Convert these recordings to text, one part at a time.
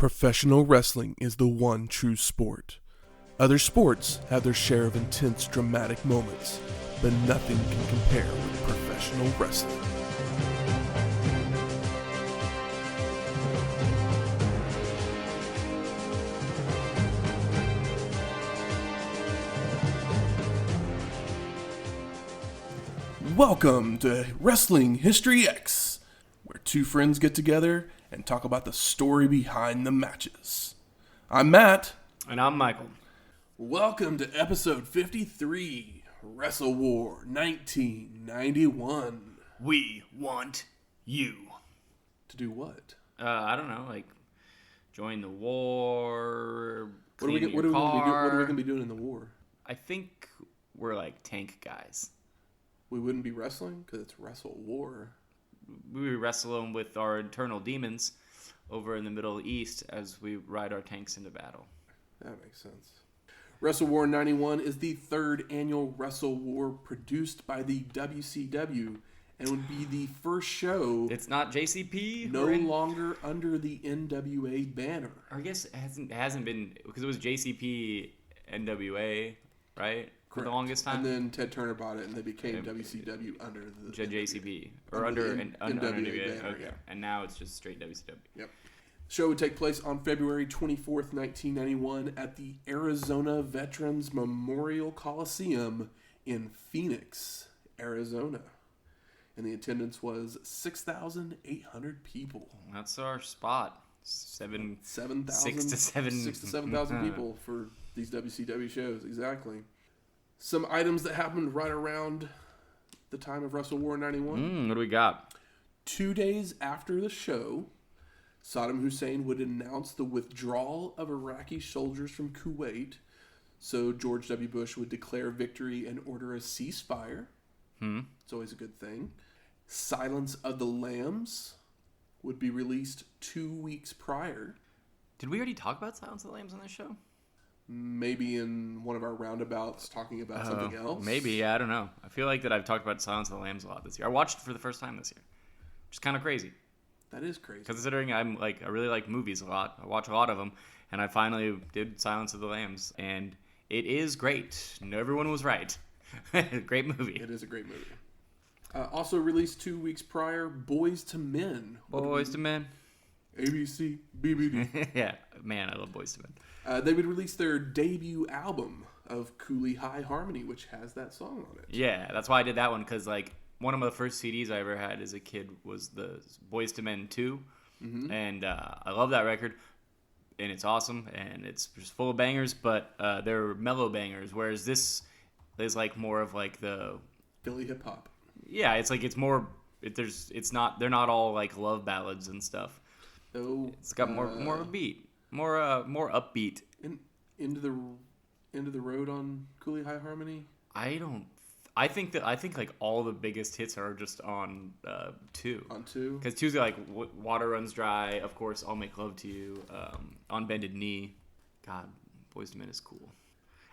Professional wrestling is the one true sport. Other sports have their share of intense, dramatic moments, but nothing can compare with professional wrestling. Welcome to Wrestling History X, where two friends get together and talk about the story behind the matches. I'm Matt. And I'm Michael. Welcome to episode 53, WrestleWar 1991. We want you. To do what? I don't know, like join the war, What are we going to be doing in the war? I think we're like tank guys. We wouldn't be wrestling because it's WrestleWar. We wrestle them with our internal demons over in the Middle East as we ride our tanks into battle. That makes sense. WrestleWar 91 is the third annual WrestleWar produced by the WCW and would be the first show. It's not JCP. No longer under the NWA banner. Or I guess it hasn't been because it was JCP NWA, right? For the longest time. And then Ted Turner bought it and they became WCW under the JCP. Or under NWA banner, okay. Yeah. And now it's just straight WCW. Yep. The show would take place on February 24th, 1991 at the Arizona Veterans Memorial Coliseum in Phoenix, Arizona. And the attendance was 6,800 people. That's our spot. 6,000 to 7,000 people for these WCW shows, exactly. Some items that happened right around the time of WrestleWar 91. What do we got? 2 days after the show, Saddam Hussein would announce the withdrawal of Iraqi soldiers from Kuwait. So George W. Bush would declare victory and order a ceasefire. It's always a good thing. Silence of the Lambs would be released 2 weeks prior. Did we already talk about Silence of the Lambs on this show? Maybe in one of our roundabouts talking about something else. Maybe, yeah, I don't know. I feel like that I've talked about Silence of the Lambs a lot this year. I watched it for the first time this year. Which is kind of crazy. That is crazy. Considering I really like movies a lot. I watch a lot of them. And I finally did Silence of the Lambs. And it is great. Everyone was right. Great movie. It is a great movie. Also released 2 weeks prior, Boys to Men. Boys to Men. ABC, BBD. Yeah, man, I love Boys to Men. They would release their debut album of Cooley High Harmony, which has that song on it. Yeah, that's why I did that one, because like one of the first CDs I ever had as a kid was the Boys to Men 2, and I love that record, and it's awesome, and it's just full of bangers, but they're mellow bangers, whereas this is like more of like the Philly hip hop. Yeah, it's like it's more. They're not all like love ballads and stuff. Oh, it's got more beat. More upbeat. Into the road on Cooley High Harmony. I think like all the biggest hits are just on 2. On 2, because 2's like Water Runs Dry, of course. I'll Make Love to You, On Bended Knee. God, Boyz II Men is cool.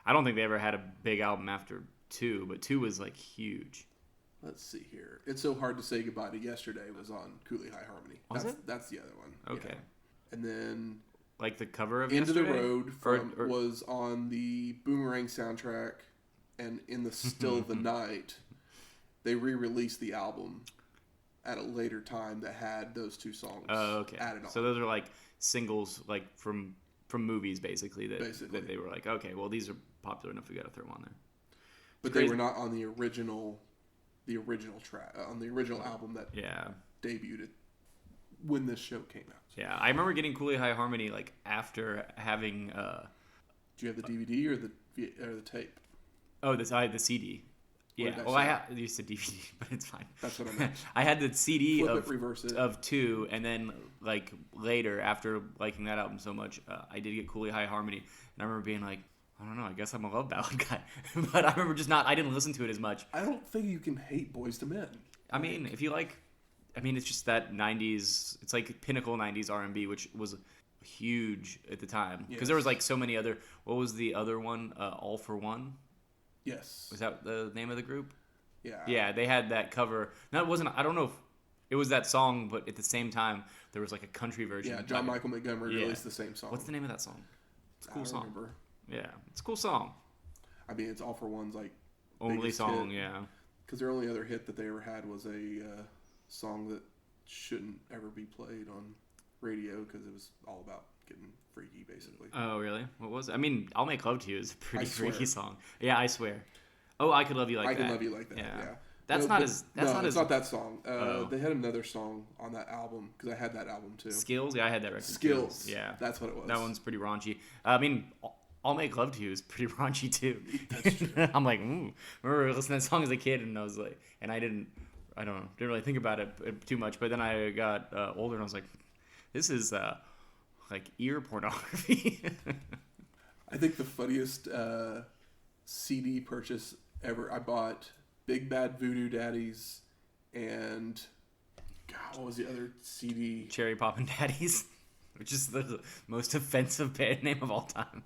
I don't think they ever had a big album after 2, but 2 was like huge. Let's see here. It's So Hard to Say Goodbye to Yesterday was on Cooley High Harmony. That's the other one. Okay. Yeah. And then like the cover of Into Yesterday? the Road was on the Boomerang soundtrack, and in the Still of the Night, they re-released the album at a later time that had those 2 songs added on. So those are like singles like from movies basically that they were like, okay, well these are popular enough, we got to throw them on there. But they were not on the original track on the original album that debuted when this show came out. Yeah, I remember getting Cooley High Harmony like after having. Do you have the DVD or the tape? Oh, I had the CD. Yeah. Well, I used to DVD, but it's fine. That's what I meant. I had the CD reverse it. of 2, and then like later, after liking that album so much, I did get Cooley High Harmony, and I remember being like, I don't know, I guess I'm a love ballad guy. But I remember I didn't listen to it as much. I don't think you can hate Boys to Men. I mean, if you like, it's just that 90s, it's like pinnacle 90s R&B, which was huge at the time. Because there was like so many other, what was the other one? All for One? Yes. Was that the name of the group? Yeah. Yeah, they had that cover. No, it wasn't, I don't know if it was that song, but at the same time, there was like a country version. Yeah, John Michael Montgomery released the same song. What's the name of that song? It's a cool song. Remember. Yeah, it's a cool song. I mean, it's All for One's like only song, hit, yeah. Because their only other hit that they ever had was a song that shouldn't ever be played on radio because it was all about getting freaky, basically. Oh, really? What was it? I mean, I'll Make Love to You is a pretty freaky song. Yeah, I Swear. Oh, I Could Love You Like That. I Could Love You Like That, yeah. That's not as... It's not that song. They had another song on that album, because I had that album too. Skills? Yeah, I had that record. Skills. Yeah. That's what it was. That one's pretty raunchy. I mean, I'll Make Love to You is pretty raunchy too. That's true. I'm like, remember listening to that song as a kid, and I was like, and I don't know, didn't really think about it too much, but then I got older, and I was like, this is like ear pornography. I think the funniest CD purchase ever, I bought Big Bad Voodoo Daddies and, God, what was the other CD? Cherry Poppin' Daddies, which is the most offensive band name of all time.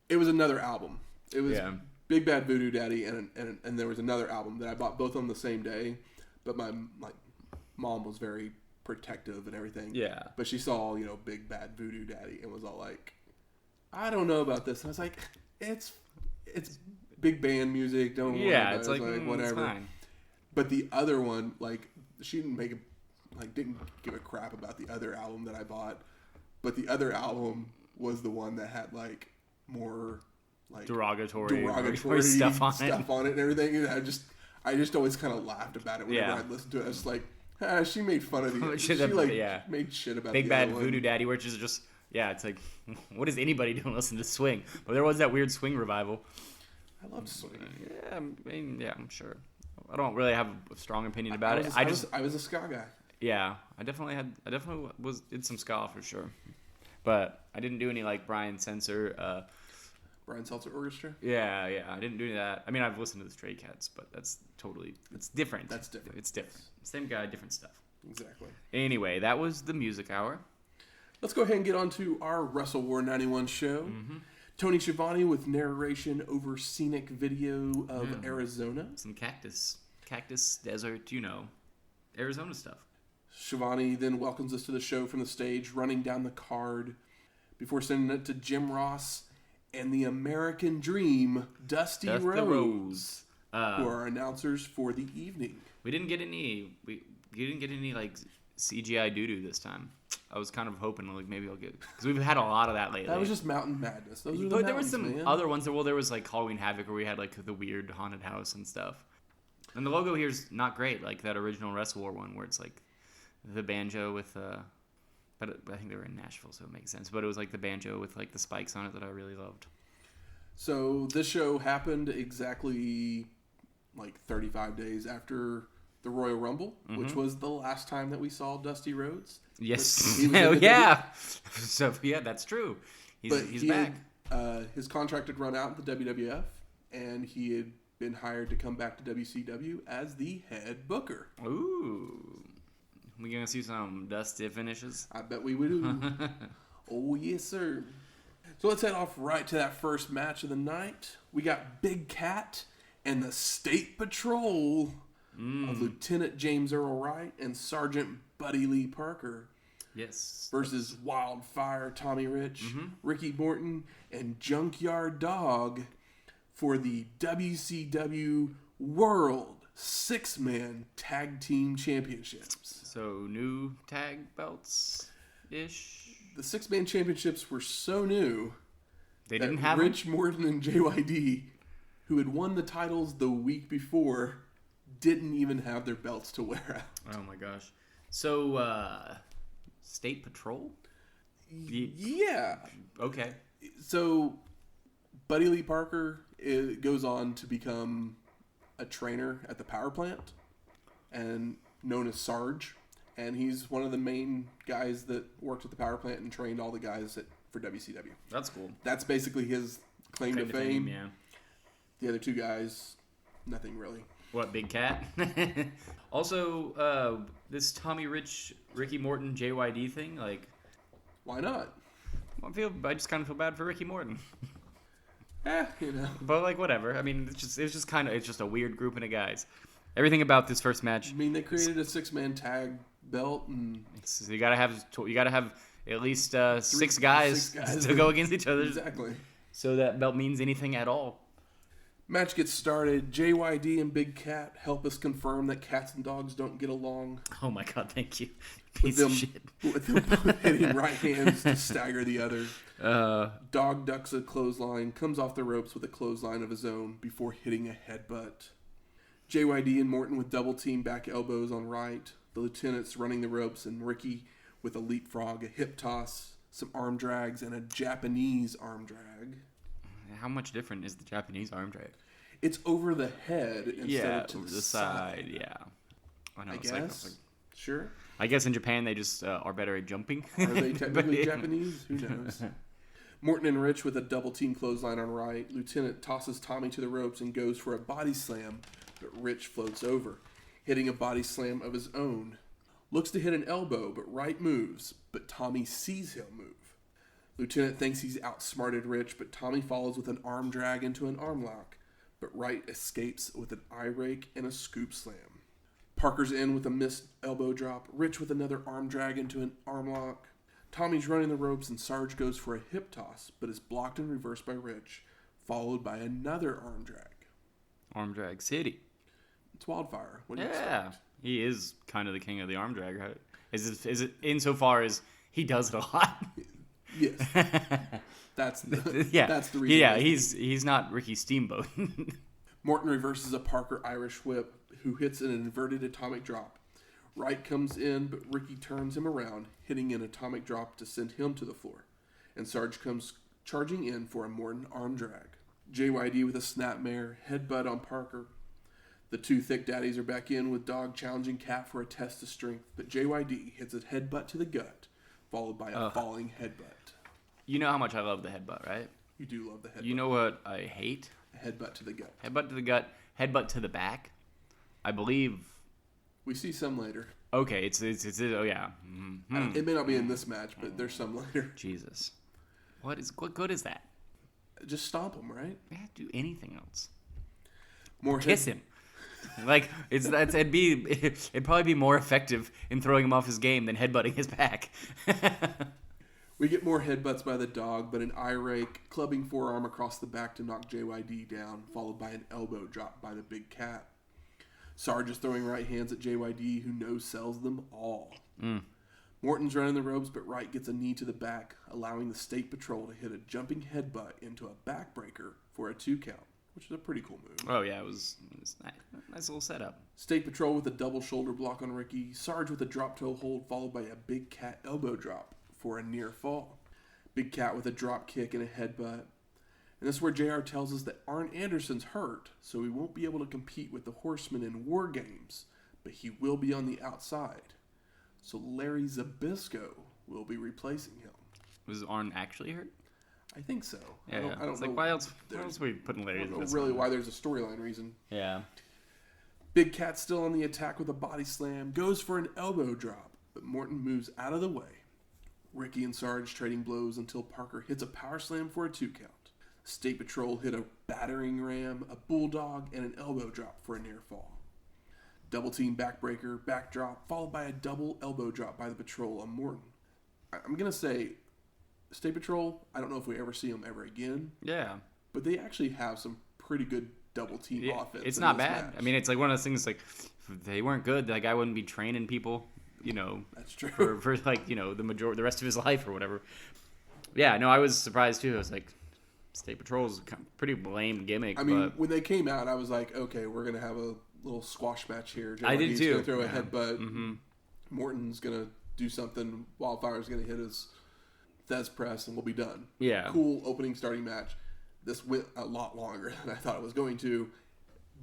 It was another album. It was Big Bad Voodoo Daddy, and there was another album that I bought both on the same day, but my mom was very protective and everything. Yeah. But she saw, Big Bad Voodoo Daddy and was all like, I don't know about this. And I was like, it's big band music. Don't worry about it. It's like whatever. It's fine. But the other one, she didn't didn't give a crap about the other album that I bought. But the other album was the one that had more derogatory stuff on it and everything. And I just always kind of laughed about it whenever I'd listen to it. I was like, she made fun of the she made shit about Big the Bad other one. Voodoo Daddy, which is just it's like, what is anybody doing listen to swing? But there was that weird swing revival. I love swing. Yeah, I mean, I'm sure. I don't really have a strong opinion about it. I was a ska guy. Yeah, I definitely did some ska for sure, but I didn't do any Brian Setzer. Brian Setzer Orchestra. Yeah, I didn't do that. I mean, I've listened to the Stray Cats, but it's different. That's different. It's different. Same guy, different stuff. Exactly. Anyway, that was the music hour. Let's go ahead and get on to our WrestleWar 91 show. Mm-hmm. Tony Schiavone with narration over scenic video of Arizona. Some cactus desert, Arizona stuff. Schiavone then welcomes us to the show from the stage, running down the card before sending it to Jim Ross and the American Dream, Dusty Rhodes, who are announcers for the evening. We didn't get any CGI doo-doo this time. I was kind of hoping maybe I'll get, because we've had a lot of that lately. That was just Mountain Madness. But there was some other ones. There was Halloween Havoc where we had the weird haunted house and stuff. And the logo here's not great, like that original WrestleWar one where it's the banjo with but I think they were in Nashville, so it makes sense. But it was the banjo with the spikes on it that I really loved. So this show happened exactly 35 days after the Royal Rumble, which was the last time that we saw Dusty Rhodes. Yes. Oh, yeah. So, that's true. He's back. His contract had run out in the WWF, and he had been hired to come back to WCW as the head booker. Ooh. We going to see some Dusty finishes? I bet we will. Oh, yes, sir. So let's head off right to that first match of the night. We got Big Cat and the State Patrol of Lieutenant James Earl Wright and Sergeant Buddy Lee Parker. Yes. Versus Wildfire Tommy Rich, Ricky Morton, and Junkyard Dawg for the WCW World 6-Man Tag Team Championships. So new tag belts-ish? The 6-Man Championships were so new they didn't have Rich Morton and JYD, who had won the titles the week before, didn't even have their belts to wear out. Oh my gosh. So, State Patrol? Yeah. Okay. So, Buddy Lee Parker goes on to become a trainer at the power plant, and known as Sarge. And he's one of the main guys that worked at the power plant and trained all the guys for WCW. That's cool. That's basically his claim to fame. Yeah. The other two guys, nothing really. What, Big Cat? Also, this Tommy Rich, Ricky Morton, JYD thing, why not? I just kind of feel bad for Ricky Morton. But whatever. I mean, it's just a weird grouping of guys. Everything about this first match. I mean, they created a 6-man tag belt, and So you gotta have at least six guys to go against each other. Exactly. So that belt means anything at all. Match gets started. JYD and Big Cat help us confirm that cats and dogs don't get along. Oh my god, thank you. With them both hitting right hands to stagger the other. Dawg ducks a clothesline, comes off the ropes with a clothesline of his own before hitting a headbutt. JYD and Morton with double team back elbows on Wright. The lieutenant's running the ropes, and Ricky with a leapfrog, a hip toss, some arm drags, and a Japanese arm drag. How much different is the Japanese arm drag? It's over the head instead of to over the side. Yeah. I know. I guess. Sure. I guess in Japan they just are better at jumping. Are they technically Japanese? Who knows? Morton and Rich with a double team clothesline on Wright. Lieutenant tosses Tommy to the ropes and goes for a body slam, but Rich floats over, hitting a body slam of his own. Looks to hit an elbow, but Wright moves, but Tommy sees him move. Lieutenant thinks he's outsmarted Rich, but Tommy follows with an arm drag into an arm lock, but Wright escapes with an eye rake and a scoop slam. Parker's in with a missed elbow drop, Rich with another arm drag into an arm lock. Tommy's running the ropes and Sarge goes for a hip toss, but is blocked and reversed by Rich, followed by another arm drag. Arm drag city. It's Wildfire. What do you expect? He is kind of the king of the arm drag, right? Is it insofar as he does it a lot? Yes. That's the reason. Yeah, he's not Ricky Steamboat. Morton reverses a Parker Irish whip, who hits an inverted atomic drop. Wright comes in, but Ricky turns him around, hitting an atomic drop to send him to the floor. And Sarge comes charging in for a Morton arm drag. JYD with a snapmare, headbutt on Parker. The two Thick Daddies are back in with Dawg challenging Cat for a test of strength, but JYD hits a headbutt to the gut, followed by a falling headbutt. You know how much I love the headbutt, right? You do love the headbutt. You know what I hate? A headbutt to the gut. Headbutt to the gut, headbutt to the back. I believe. We see some later. Okay, it's oh yeah. Mm-hmm. It may not be in this match, but there's some later. Jesus, what good is that? Just stomp him, right? I can't do anything else. Kiss him. Like it'd probably be more effective in throwing him off his game than headbutting his back. We get more headbutts by the Dawg, but an eye rake, clubbing forearm across the back to knock JYD down, followed by an elbow drop by the Big Cat. Sarge is throwing right hands at JYD, who no-sells them all. Morton's running the ropes, but Wright gets a knee to the back, allowing the State Patrol to hit a jumping headbutt into a backbreaker for a 2 count, which is a pretty cool move. Oh, yeah, it was nice little setup. State Patrol with a double shoulder block on Ricky, Sarge with a drop toe hold, followed by a Big Cat elbow drop for a near fall. Big Cat with a drop kick and a headbutt. And this is where JR tells us that Arn Anderson's hurt, so he won't be able to compete with the Horsemen in WarGames, but he will be on the outside. So Larry Zbyszko will be replacing him. Was Arn actually hurt? I think so. Yeah, I don't know. Like, why else were you putting Larry Zbyszko? I don't know really why there's a storyline reason. Yeah. Big Cat still on the attack with a body slam, goes for an elbow drop, but Morton moves out of the way. Ricky and Sarge trading blows until Parker hits a power slam for a 2 count. State Patrol hit a battering ram, a bulldog, and an elbow drop for a near fall. Double team backbreaker, backdrop, followed by a double elbow drop by the Patrol on Morton. I'm going to say, State Patrol, I don't know if we ever see them ever again. Yeah. But they actually have some pretty good double team offense. It's not bad. Match. I mean, it's like one of those things like, if they weren't good, that guy wouldn't be training people, you know. That's true. For like, you know, the rest of his life or whatever. Yeah, no, I was surprised too. I was like, State Patrol's a pretty lame gimmick. I mean, when they came out, I was like, okay, we're going to have a little squash match here. I did too. Going to throw a headbutt. Mm-hmm. Morton's going to do something. Wildfire's going to hit his Thez press, and we'll be done. Yeah. Cool opening starting match. This went a lot longer than I thought it was going to,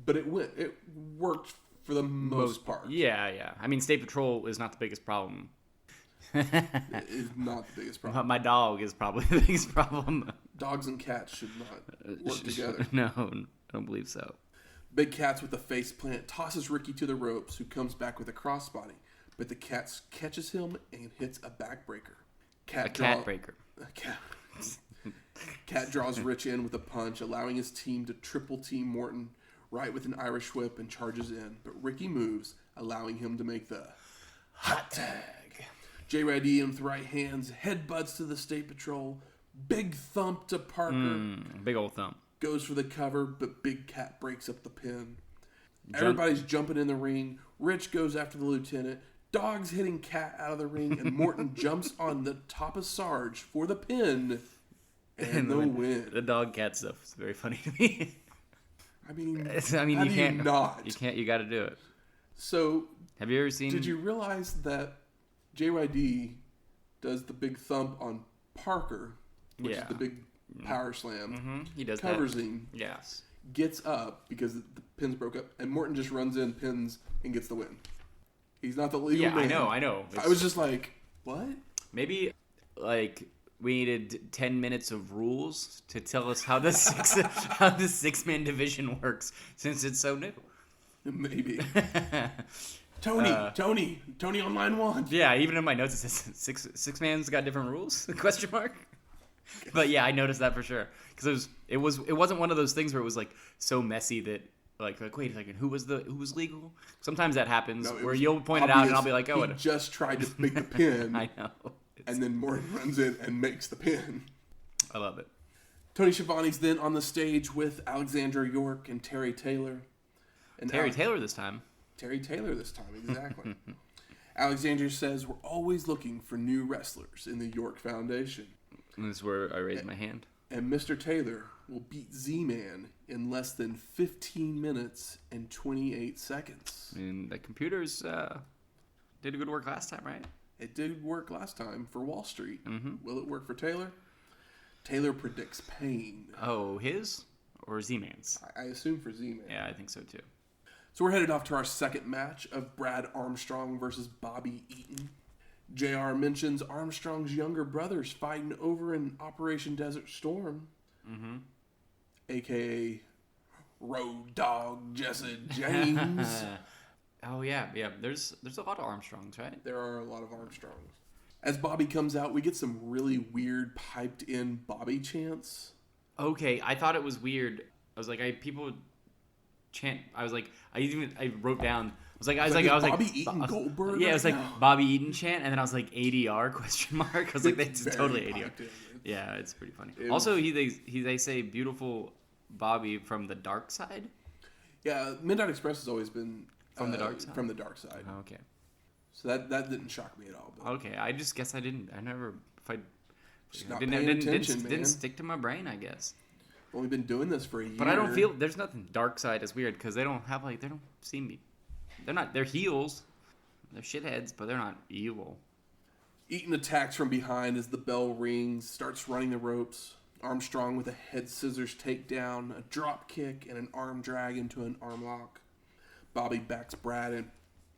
but it worked for the most part. Yeah. I mean, State Patrol is not the biggest problem. It is not the biggest problem. My dog is probably the biggest problem. Dogs and cats should not work together. No, I don't believe so. Big Cat's with the face plant tosses Ricky to the ropes, who comes back with a crossbody, but the cat catches him and hits a backbreaker. Cat breaker. Cat draws Rich in with a punch, allowing his team to triple team Morton, Wright with an Irish whip, and charges in, but Ricky moves, allowing him to make the Hot tag. JYD with right hands, headbutts to the State Patrol. Big thump to Parker. Big old thump. Goes for the cover, but Big Cat breaks up the pin. Everybody's jumping in the ring. Rich goes after the lieutenant. Dawg's hitting Cat out of the ring, and Morton jumps on the top of Sarge for the pin and the win. The dog cat stuff is very funny to me. I mean, you can't not. You can't. You got to do it. So, have you ever seen? Did you realize that JYD does the big thump on Parker, which is the big power slam? Mm-hmm. He does covers that. him. Yes. Gets up because the pins broke up, and Morton just runs in, pins, and gets the win. He's not the legal man. I know. I was just like, what? Maybe, like, we needed 10 minutes of rules to tell us how the six-man division works, since it's so new. Maybe. Tony on line 1. Yeah, even in my notes it says six man's got different rules? Question mark. But yeah, I noticed that for sure because it wasn't one of those things where it was like so messy that like wait a second, who was legal? Sometimes that happens where you'll point it out and I'll be like, oh, he just tried to make the pin. I know. And then Morton runs in and makes the pin. I love it. Tony Schiavone's then on the stage with Alexandria York and Terry Taylor. And Terry Taylor this time, exactly. Alexandria says, we're always looking for new wrestlers in the York Foundation. And this is where I raised my hand. And Mr. Taylor will beat Z-Man in less than 15 minutes and 28 seconds. And the computers did a good work last time, right? It did work last time for Wall Street. Mm-hmm. Will it work for Taylor? Taylor predicts pain. Oh, his or Z-Man's? I assume for Z-Man. Yeah, I think so too. So we're headed off to our second match of Brad Armstrong versus Bobby Eaton. JR mentions Armstrong's younger brothers fighting over in Operation Desert Storm. Mm-hmm. A.K.A. Road Dogg Jesse James. Oh, yeah. There's a lot of Armstrongs, right? There are a lot of Armstrongs. As Bobby comes out, we get some really weird piped-in Bobby chants. Okay, I thought it was weird. I was like, people chant. I was like, I wrote down. I was like, Bobby Eaton Goldberg. Yeah, it was like Bobby Eaton chant, and then I was like ADR question mark. I was like, that's totally ADR. Yeah, it's pretty funny. Also, they say beautiful Bobby from the dark side. Yeah, Midnight Express has always been from the dark side. From the dark side. Oh, okay. So that didn't shock me at all. But okay, I just guess I didn't. I never. Didn't stick to my brain, I guess. Only been doing this for a year. But I don't feel there's nothing dark side is weird because they don't see me. They're heels. They're shitheads, but they're not evil. Eaton attacks from behind as the bell rings, starts running the ropes. Armstrong with a head scissors takedown, a drop kick, and an arm drag into an arm lock. Bobby backs Brad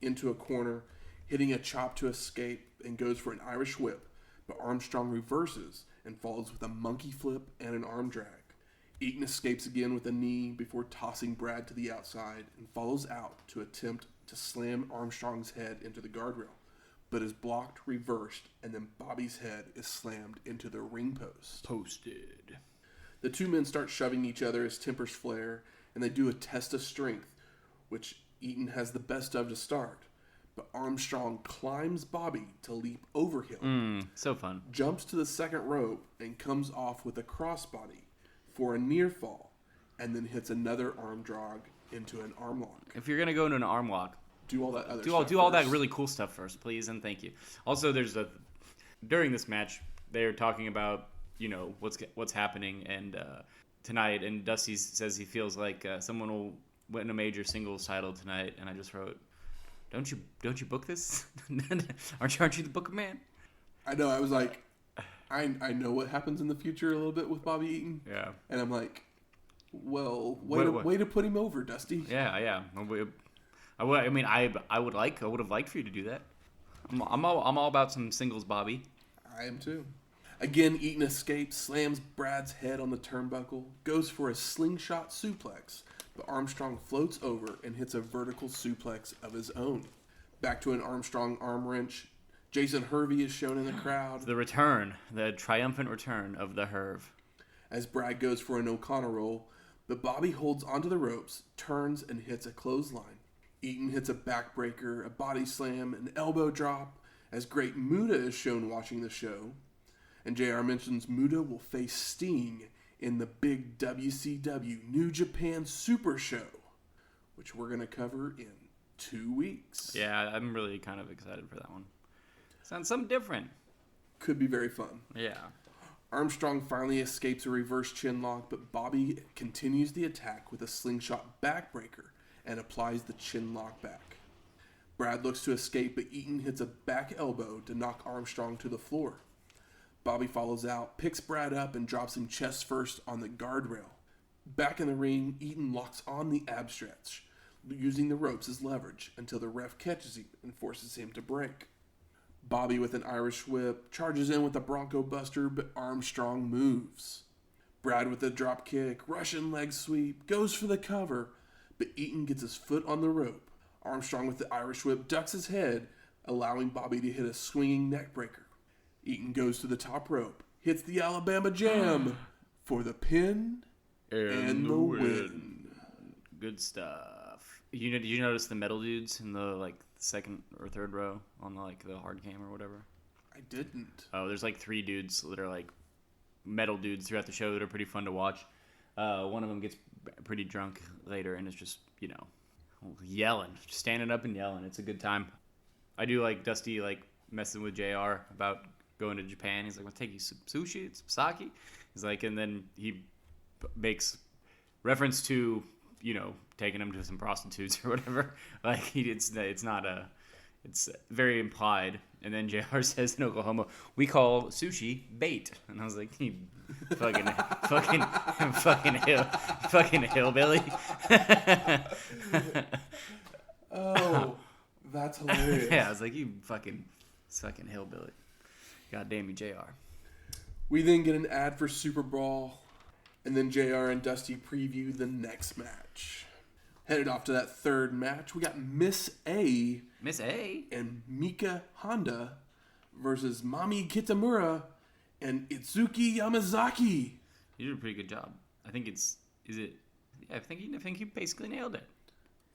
into a corner, hitting a chop to escape, and goes for an Irish whip. But Armstrong reverses and follows with a monkey flip and an arm drag. Eaton escapes again with a knee before tossing Brad to the outside and follows out to attempt to slam Armstrong's head into the guardrail, but is blocked, reversed, and then Bobby's head is slammed into the ring post. Posted. The two men start shoving each other as tempers flare, and they do a test of strength, which Eaton has the best of to start. But Armstrong climbs Bobby to leap over him. So fun. Jumps to the second rope and comes off with a crossbody for a near fall, and then hits another arm drag into an arm lock. If you're gonna go into an arm lock, do all that other do stuff do all that really cool stuff first, please, and thank you. Also, during this match, they're talking about what's happening and tonight, and Dusty says he feels like someone will win a major singles title tonight, and I just wrote, don't you book this? aren't you the booker man? I know. I was like, I know what happens in the future a little bit with Bobby Eaton. Yeah. And I'm like, well, way to put him over, Dusty. Yeah. I would have liked for you to do that. I'm all about some singles, Bobby. I am too. Again, Eaton escapes, slams Brad's head on the turnbuckle, goes for a slingshot suplex, but Armstrong floats over and hits a vertical suplex of his own. Back to an Armstrong arm wrench. Jason Hervey is shown in the crowd. The triumphant return of the Herv. As Brad goes for an O'Connor roll, but Bobby holds onto the ropes, turns, and hits a clothesline. Eaton hits a backbreaker, a body slam, an elbow drop, as Great Muta is shown watching the show. And JR mentions Muta will face Sting in the big WCW New Japan Super Show, which we're going to cover in 2 weeks. Yeah, I'm really kind of excited for that one. Sounds something different. Could be very fun. Yeah. Armstrong finally escapes a reverse chinlock, but Bobby continues the attack with a slingshot backbreaker and applies the chinlock back. Brad looks to escape, but Eaton hits a back elbow to knock Armstrong to the floor. Bobby follows out, picks Brad up, and drops him chest first on the guardrail. Back in the ring, Eaton locks on the ab stretch, using the ropes as leverage until the ref catches him and forces him to break. Bobby with an Irish whip charges in with a Bronco Buster, but Armstrong moves. Brad with a drop kick, Russian leg sweep, goes for the cover, but Eaton gets his foot on the rope. Armstrong with the Irish whip ducks his head, allowing Bobby to hit a swinging neck breaker. Eaton goes to the top rope, hits the Alabama Jam for the pin and the win. Good stuff. You notice the metal dudes in the second or third row on the hard cam or whatever? I didn't. Oh, there's 3 dudes that are metal dudes throughout the show that are pretty fun to watch. One of them gets pretty drunk later and is just yelling, just standing up and yelling. It's a good time. I do like Dusty messing with JR about going to Japan. He's like, "I'll take you some sushi, some sake." He's like, and then he makes reference to taking him to some prostitutes or whatever. It's very implied. And then JR says in Oklahoma, "We call sushi bait." And I was like, "You fucking hillbilly." Oh, that's hilarious. Yeah, I was like, "You fucking hillbilly." God damn you, JR. We then get an ad for Super Brawl, and then JR and Dusty preview the next match. Headed off to that third match, we got Miss A and Mika Handa versus Mami Kitamura and Itsuki Yamazaki. You did a pretty good job. I think I think you basically nailed it.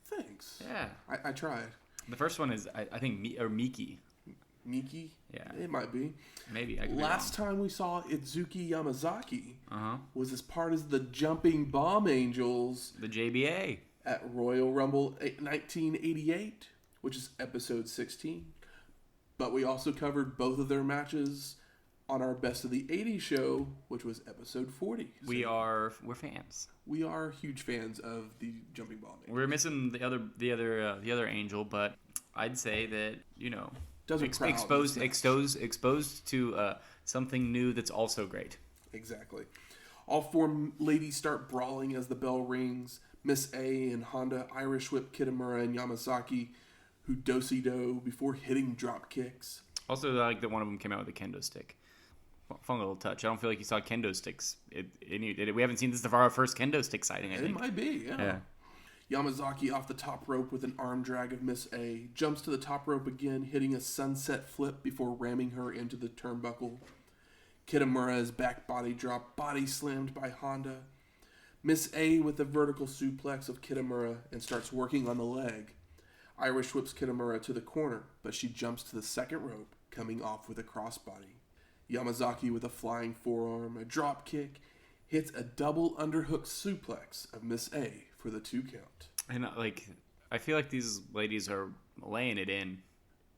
Thanks. Yeah. I tried. The first one is, I think, Miki. Miki? Yeah. It might be. Maybe. I could Last be wrong. time we saw Itsuki Yamazaki was as part of the Jumping Bomb Angels. The JBA. At Royal Rumble 1988, which is episode 16. But we also covered both of their matches on our Best of the 80s show, which was episode 40. So We're fans. We are huge fans of the Jumping Bomb Angels. We're missing the other angel, but I'd say that exposed to something new that's also great. Exactly. All 4 ladies start brawling as the bell rings. Miss A and Handa Irish whip Kitamura and Yamazaki, who do-si-do before hitting drop kicks. Also, I like that one of them came out with a kendo stick. Fun little touch. I don't feel like you saw kendo sticks. We haven't seen this for our first kendo stick sighting, I think. It might be, yeah. Yamazaki off the top rope with an arm drag of Miss A. Jumps to the top rope again, hitting a sunset flip before ramming her into the turnbuckle. Kitamura is back body drop, body slammed by Handa. Miss A with a vertical suplex of Kitamura and starts working on the leg. Irish whips Kitamura to the corner, but she jumps to the second rope, coming off with a crossbody. Yamazaki with a flying forearm, a drop kick, hits a double underhook suplex of Miss A for the 2 count. And I feel like these ladies are laying it in.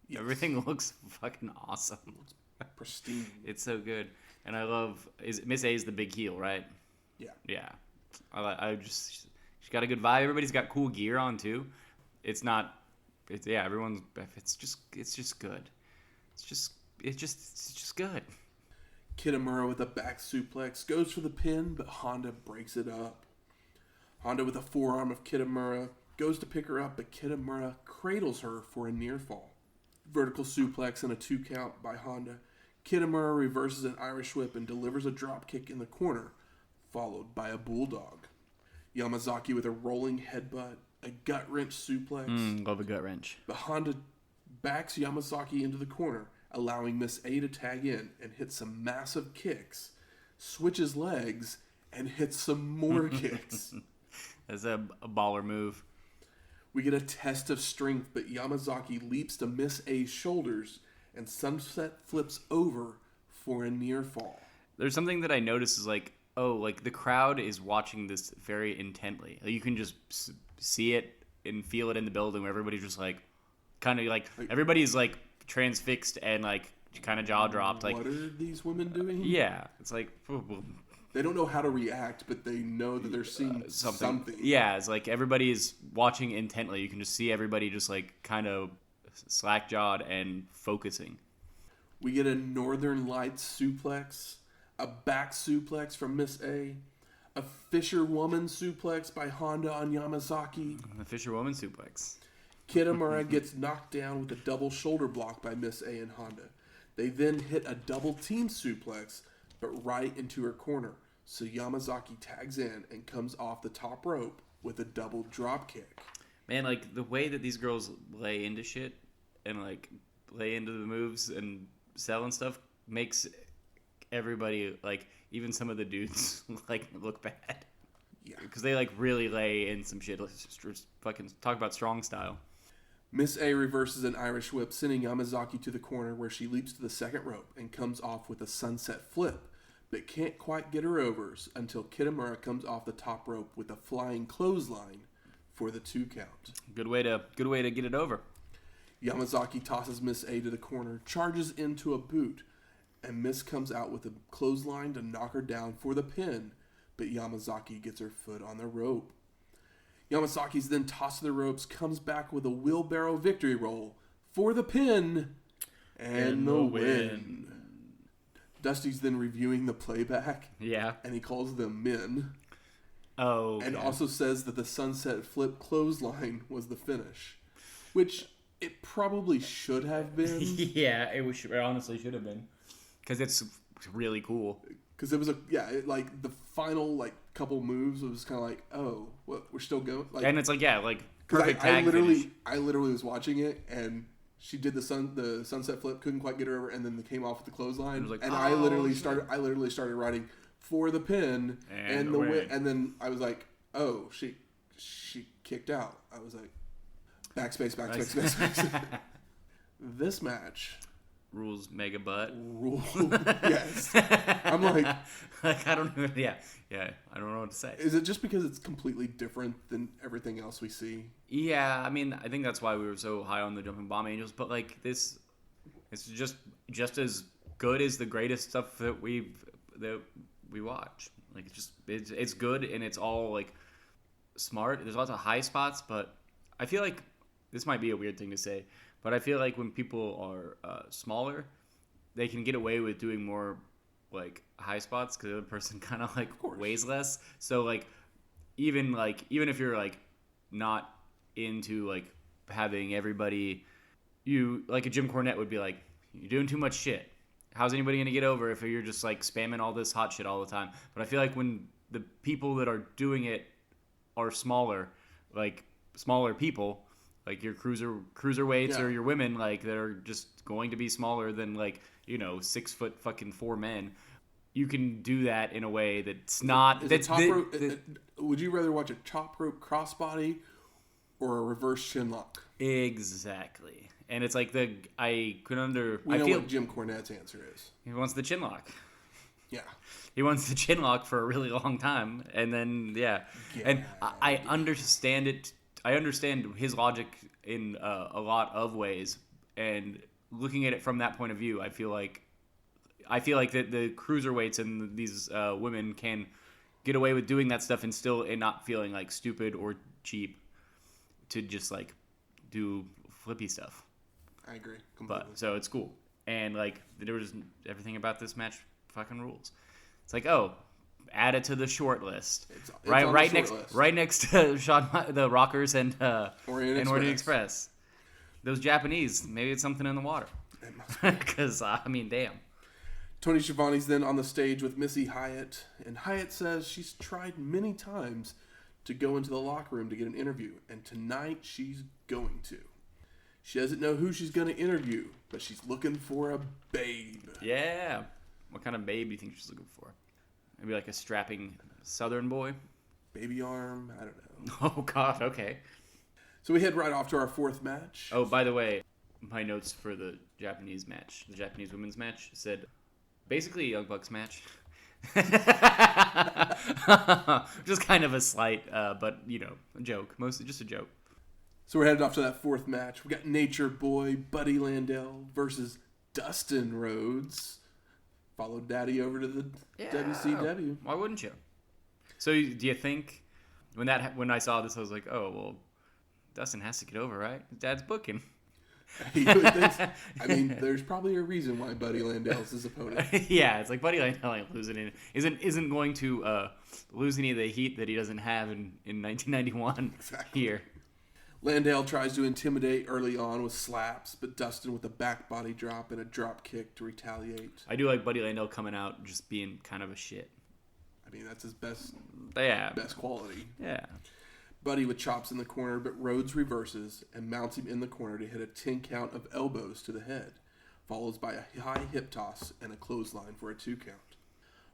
Yes. Everything looks fucking awesome. It's pristine. It's so good. And I love Miss A is the big heel, right? Yeah. Yeah. She's got a good vibe. Everybody's got cool gear on too. It's just good. It's just good. Kitamura with a back suplex goes for the pin, but Handa breaks it up. Handa with a forearm of Kitamura goes to pick her up, but Kitamura cradles her for a near fall. Vertical suplex and a 2 count by Handa. Kitamura reverses an Irish whip and delivers a drop kick in the corner, followed by a bulldog. Yamazaki with a rolling headbutt, a gut wrench suplex. Love a gut wrench. But Handa backs Yamazaki into the corner, allowing Miss A to tag in and hit some massive kicks, switches legs, and hits some more kicks. That's a baller move. We get a test of strength, but Yamazaki leaps to Miss A's shoulders, and Sunset flips over for a near fall. There's something that I noticed is like, the crowd is watching this very intently. You can just see it and feel it in the building where everybody's just like, kind of like everybody's like transfixed and like kind of jaw dropped. Like, what are these women doing? Yeah, it's like they don't know how to react, but they know that they're seeing something. Yeah, it's like everybody is watching intently. You can just see everybody just like kind of slack jawed and focusing. We get a Northern Lights suplex, a back suplex from Miss A fisherwoman suplex by Handa on Yamazaki. The fisherwoman suplex. Kitamura gets knocked down with a double shoulder block by Miss A and Handa. They then hit a double team suplex, but right into her corner. So Yamazaki tags in and comes off the top rope with a double drop kick. Man, like the way that these girls lay into shit and like lay into the moves and sell and stuff makes everybody, like even some of the dudes, like look bad. Yeah, because they like really lay in some shit. Let's just fucking talk about strong style. Miss A reverses an Irish whip, sending Yamazaki to the corner where she leaps to the second rope and comes off with a sunset flip, but can't quite get her overs until Kitamura comes off the top rope with a flying clothesline for the 2 count. Good way to get it over. Yamazaki tosses Miss A to the corner, charges into a boot, and Miss comes out with a clothesline to knock her down for the pin, but Yamazaki gets her foot on the rope. Yamazaki's then tossed to the ropes, comes back with a wheelbarrow victory roll for the pin and the win. Dusty's then reviewing the playback. Yeah. And he calls them men. Oh. And also says that the sunset flip clothesline was the finish, which it probably should have been. Yeah, it honestly should have been. Because it's really cool. Because it was like the final couple moves was kind of like, oh, what, we're still going. Like, and it's like, yeah, like perfect tag finish. finish. I literally was watching it and she did the sunset flip, couldn't quite get her over, and then they came off with the clothesline. Like, and I literally started writing for the pin and the win, and then I was like, oh, she kicked out. I was like, backspace. This match. Rules mega butt. Yes. I'm like I don't know. Yeah. I don't know what to say. Is it just because it's completely different than everything else we see? Yeah, I mean, I think that's why we were so high on the Jumping Bomb Angels. But like this, it's just as good as the greatest stuff that we watch. Like it's good and it's all like smart. There's lots of high spots, but I feel like this might be a weird thing to say. But I feel like when people are smaller, they can get away with doing more like high spots because the other person kind of like weighs less. So like even if you're like not into like having everybody, you like a Jim Cornette would be like, you're doing too much shit. How's anybody gonna get over if you're just like spamming all this hot shit all the time? But I feel like when the people that are doing it are smaller people. Like your cruiserweights or your women, like that are just going to be smaller than 6 foot fucking 4 men. You can do that in a way that's not. Would you rather watch a top rope crossbody or a reverse chin lock? Exactly, and it's like I know what Jim Cornette's answer is. He wants the chin lock. Yeah. He wants the chin lock for a really long time, and then and I understand it. I understand his logic in a lot of ways, and looking at it from that point of view, I feel like that the cruiserweights and these women can get away with doing that stuff and still not feeling like stupid or cheap to just like do flippy stuff. I agree completely. But so it's cool, and like there was everything about this match fucking rules. It's like, oh, add it to the short list. It's right next to the Rockers and Orient Express. Those Japanese, maybe it's something in the water. Because I mean, damn. Tony Schiavone's then on the stage with Missy Hyatt, and Hyatt says she's tried many times to go into the locker room to get an interview, and tonight she's going to. She doesn't know who she's going to interview, but she's looking for a babe. Yeah. What kind of babe do you think she's looking for? Maybe like a strapping Southern boy? Baby arm? I don't know. Oh, God. Okay. So we head right off to our fourth match. Oh, by the way, my notes for the Japanese match, the Japanese women's match, said basically a Young Bucks match. Just kind of a slight, but, a joke. Mostly just a joke. So we're headed off to that fourth match. We got Nature Boy Buddy Landell versus Dustin Rhodes. Followed Daddy over to the WCW. Why wouldn't you? So do you think when I saw this, I was like, oh, well, Dustin has to get over, right? His dad's booking. You would think so. I mean, there's probably a reason why Buddy Landell's his opponent. Yeah, it's like Buddy Landell ain't losing any, isn't going to lose any of the heat that he doesn't have in 1991 here. Landell tries to intimidate early on with slaps, but Dustin with a back body drop and a drop kick to retaliate. I do like Buddy Landell coming out just being kind of a shit. I mean, that's his best quality. Yeah. Buddy with chops in the corner, but Rhodes reverses and mounts him in the corner to hit a 10 count of elbows to the head, followed by a high hip toss and a clothesline for a 2 count.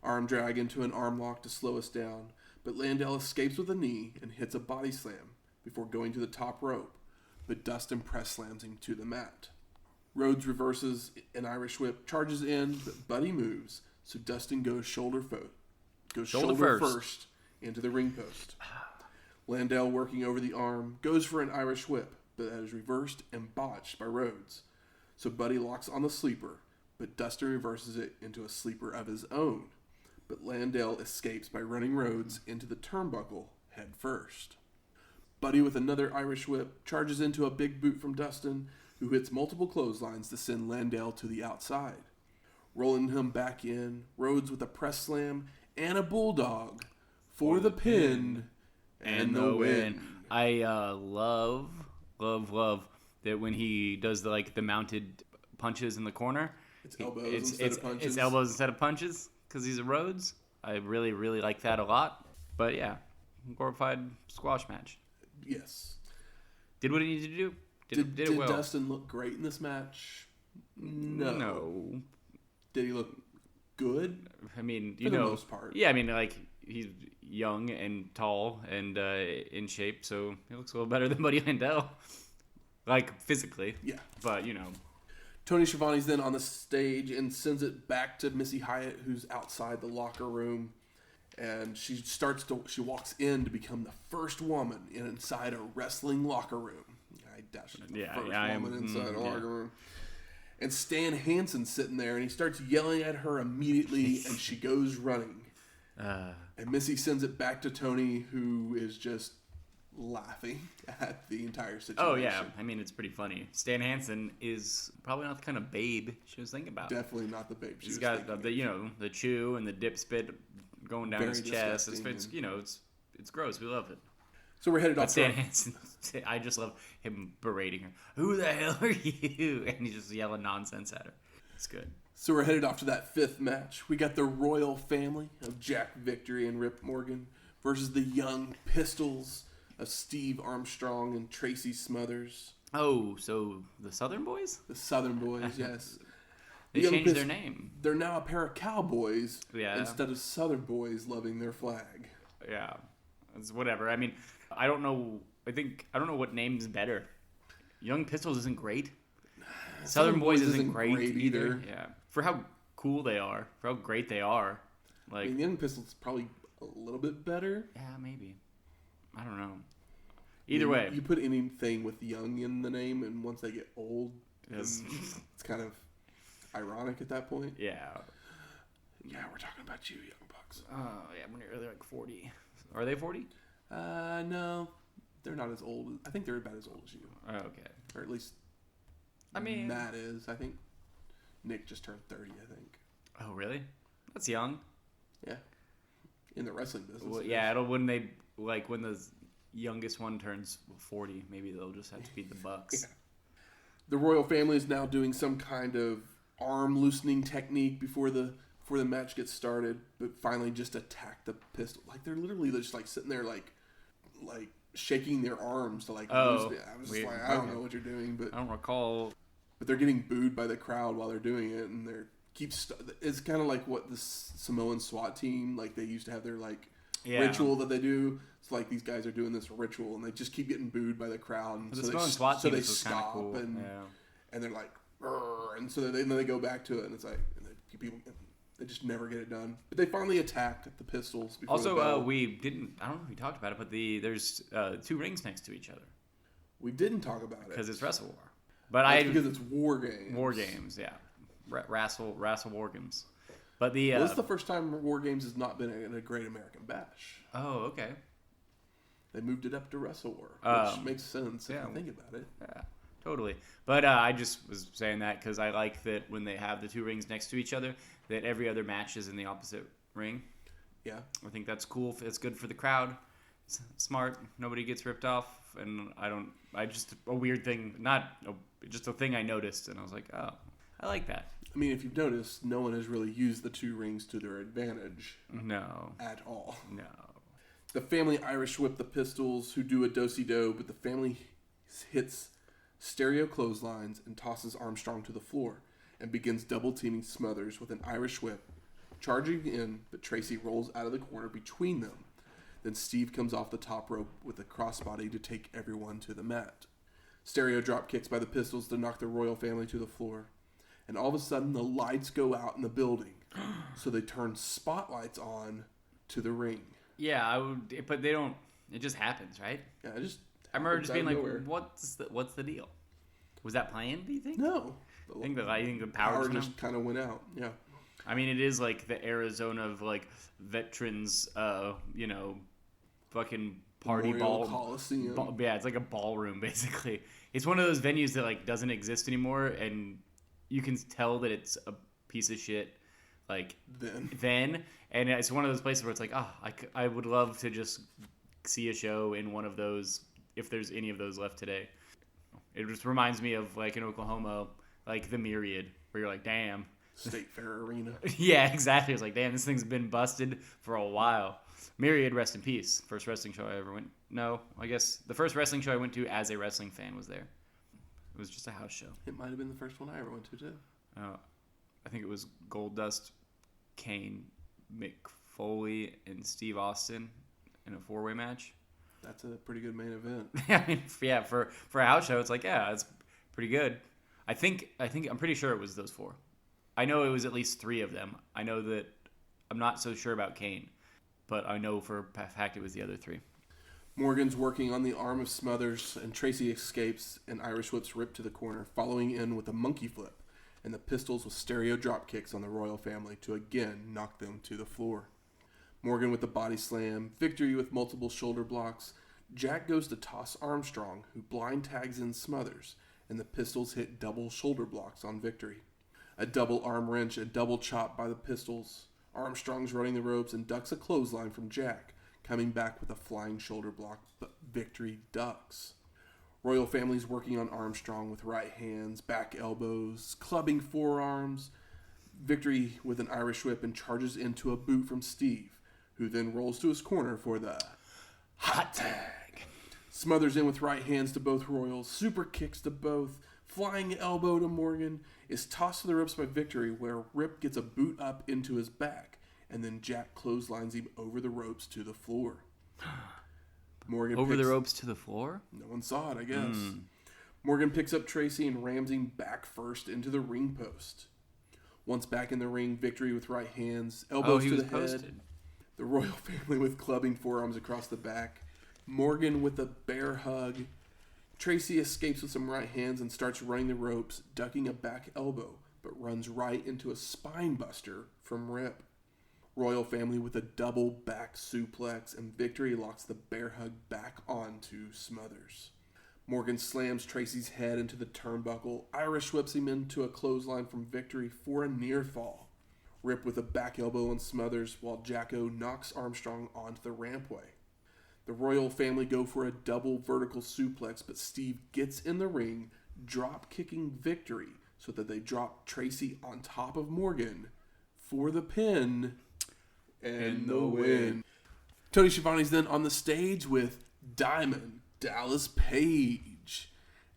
Arm drag into an arm lock to slow us down, but Landell escapes with a knee and hits a body slam before going to the top rope, but Dustin press slams him to the mat. Rhodes reverses an Irish whip, charges in, but Buddy moves, so Dustin goes shoulder first into the ring post. Landell working over the arm, goes for an Irish whip, but that is reversed and botched by Rhodes. So Buddy locks on the sleeper, but Dustin reverses it into a sleeper of his own. But Landell escapes by running Rhodes into the turnbuckle head first. Buddy with another Irish whip charges into a big boot from Dustin, who hits multiple clotheslines to send Landell to the outside. Rolling him back in, Rhodes with a press slam and a bulldog for the pin and the win. I love that when he does the mounted punches in the corner. It's elbows instead of punches. It's elbows instead of punches because he's a Rhodes. I really, really like that a lot. But yeah, glorified squash match. Yes. Did what he needed to do. Did it well. Did Dustin look great in this match? No. Did he look good? I mean, for the most part. Yeah, I mean, he's young and tall and in shape, so he looks a little better than Buddy Landell. Physically. Yeah. But, Tony Schiavone's then on the stage and sends it back to Missy Hyatt, who's outside the locker room. And she walks in to become the first woman inside a wrestling locker room. I doubt she's the first woman inside a locker room. And Stan Hansen's sitting there, and he starts yelling at her immediately, and she goes running. And Missy sends it back to Tony, who is just laughing at the entire situation. Oh, yeah. I mean, it's pretty funny. Stan Hansen is probably not the kind of babe she was thinking about. Definitely not the babe she was thinking about. He's got the chew and the dip spit going down his chest. It's gross. We love it. So we're headed off. Stan Hansen, I just love him berating her. Who the hell are you? And he's just yelling nonsense at her. It's good. So we're headed off to that fifth match. We got the royal family of Jack Victory and Rip Morgan versus the young pistols of Steve Armstrong and Tracy Smothers. Oh, so the Southern Boys? The Southern Boys, yes. They changed their name. They're now a pair of cowboys instead of Southern boys loving their flag. Yeah, it's whatever. I mean, I don't know what name's better. Young Pistols isn't great. Southern Boys isn't great either. Yeah, for how cool they are, for how great they are. I mean, Young Pistols probably a little bit better. Yeah, maybe. I don't know. Either way, you put anything with young in the name, and once they get old, it's kind of ironic at that point. Yeah. Yeah, we're talking about you, Young Bucks. Oh, yeah, they're 40. Are they 40? No, they're not as old. I think they're about as old as you. Oh, okay. Or at least, Matt is. I think Nick just turned 30, I think. Oh, really? That's young. Yeah. In the wrestling business. Well, yeah, when the youngest one turns 40, maybe they'll just have to beat the Bucks. Yeah. The royal family is now doing some kind of arm loosening technique before the match gets started, but finally just attack the pistol. They're literally just sitting there like shaking their arms to loosen it. I was just I don't know what you're doing, but I don't recall. But they're getting booed by the crowd while they're doing it, and it's kind of like what the Samoan SWAT team they used to have their ritual that they do. It's like these guys are doing this ritual, and they just keep getting booed by the crowd. And so they stop, cool. and they're like, and so then they go back to it, and it's like, and people, they just never get it done. But they finally attacked the Pistols. Also, we didn't. I don't know if we talked about it, but there's 2 rings next to each other. We didn't talk about it because it's WrestleWar. But because it's WarGames. WarGames, yeah. WrestleWar. But this is the first time WarGames has not been in a Great American Bash. Oh, okay. They moved it up to WrestleWar, which makes sense if you think about it. Yeah, totally. But I just was saying that because I like that when they have the 2 rings next to each other, that every other match is in the opposite ring. Yeah. I think that's cool. It's good for the crowd. It's smart. Nobody gets ripped off. And just a weird thing, just a thing I noticed. And I was like, oh, I like that. I mean, if you've noticed, no one has really used the 2 rings to their advantage. No. At all. No. The family Irish whip the Pistols, who do a do-si-do, but the family hits stereo clotheslines and tosses Armstrong to the floor and begins double-teaming Smothers with an Irish whip, charging in, but Tracy rolls out of the corner between them. Then Steve comes off the top rope with a crossbody to take everyone to the mat. Stereo drop kicks by the Pistols to knock the royal family to the floor. And all of a sudden, the lights go out in the building, so they turn spotlights on to the ring. Yeah, but they don't. It just happens, right? Yeah, I remember just being like, "What's the deal?" Was that planned? Do you think? No. I think the power just kind of went out. Yeah. I mean, it is like the Arizona of like veterans, fucking party Memorial Coliseum. Yeah, it's like a ballroom basically. It's one of those venues that like doesn't exist anymore, and you can tell that it's a piece of shit. Like then, and it's one of those places where it's like, I would love to just see a show in one of those if there's any of those left today. It just reminds me of like in Oklahoma, like the Myriad, where you're like, damn. State Fair Arena. Yeah, exactly. It's like, damn, this thing's been busted for a while. Myriad, rest in peace. First wrestling show I ever went. No, I guess the first wrestling show I went to as a wrestling fan was there. It was just a house show. It might have been the first one I ever went to too. I think it was Goldust, Kane, Mick Foley, and Steve Austin in a 4-way match. That's a pretty good main event. I mean, yeah, for a house show, it's like, yeah, it's pretty good. I'm pretty sure it was those 4. I know it was at least 3 of them. I know that I'm not so sure about Kane, but I know for a fact it was the other 3. Morgan's working on the arm of Smothers, and Tracy escapes, and Irish whips Rip to the corner, following in with a monkey flip, and the Pistols with stereo drop kicks on the royal family to again knock them to the floor. Morgan with the body slam, Victory with multiple shoulder blocks. Jack goes to toss Armstrong, who blind tags in Smothers, and the Pistols hit double shoulder blocks on Victory. A double arm wrench and double chop by the Pistols. Armstrong's running the ropes and ducks a clothesline from Jack, coming back with a flying shoulder block, but Victory ducks. Royal family's working on Armstrong with right hands, back elbows, clubbing forearms. Victory with an Irish whip and charges into a boot from Steve, who then rolls to his corner for the hot tag. Smothers in with right hands to both Royals, super kicks to both, flying elbow to Morgan, is tossed to the ropes by Victory, where Rip gets a boot up into his back, and then Jack clotheslines him over the ropes to the floor. Morgan over the ropes to the floor? No one saw it, I guess. Morgan picks up Tracy and rams him back first into the ring post. Once back in the ring, Victory with right hands, elbows to the head. The Royal family with clubbing forearms across the back. Morgan with a bear hug. Tracy escapes with some right hands and starts running the ropes, ducking a back elbow, but runs right into a spine buster from Rip. Royal family with a double back suplex, and Victory locks the bear hug back onto Smothers. Morgan slams Tracy's head into the turnbuckle, Irish whips him into a clothesline from Victory for a near fall. Rip with a back elbow on Smothers, while Jacko knocks Armstrong onto the rampway. The Royal family go for a double vertical suplex, but Steve gets in the ring, drop-kicking Victory so that they drop Tracy on top of Morgan for the pin and the win. Tony Schiavone's then on the stage with Diamond Dallas Page.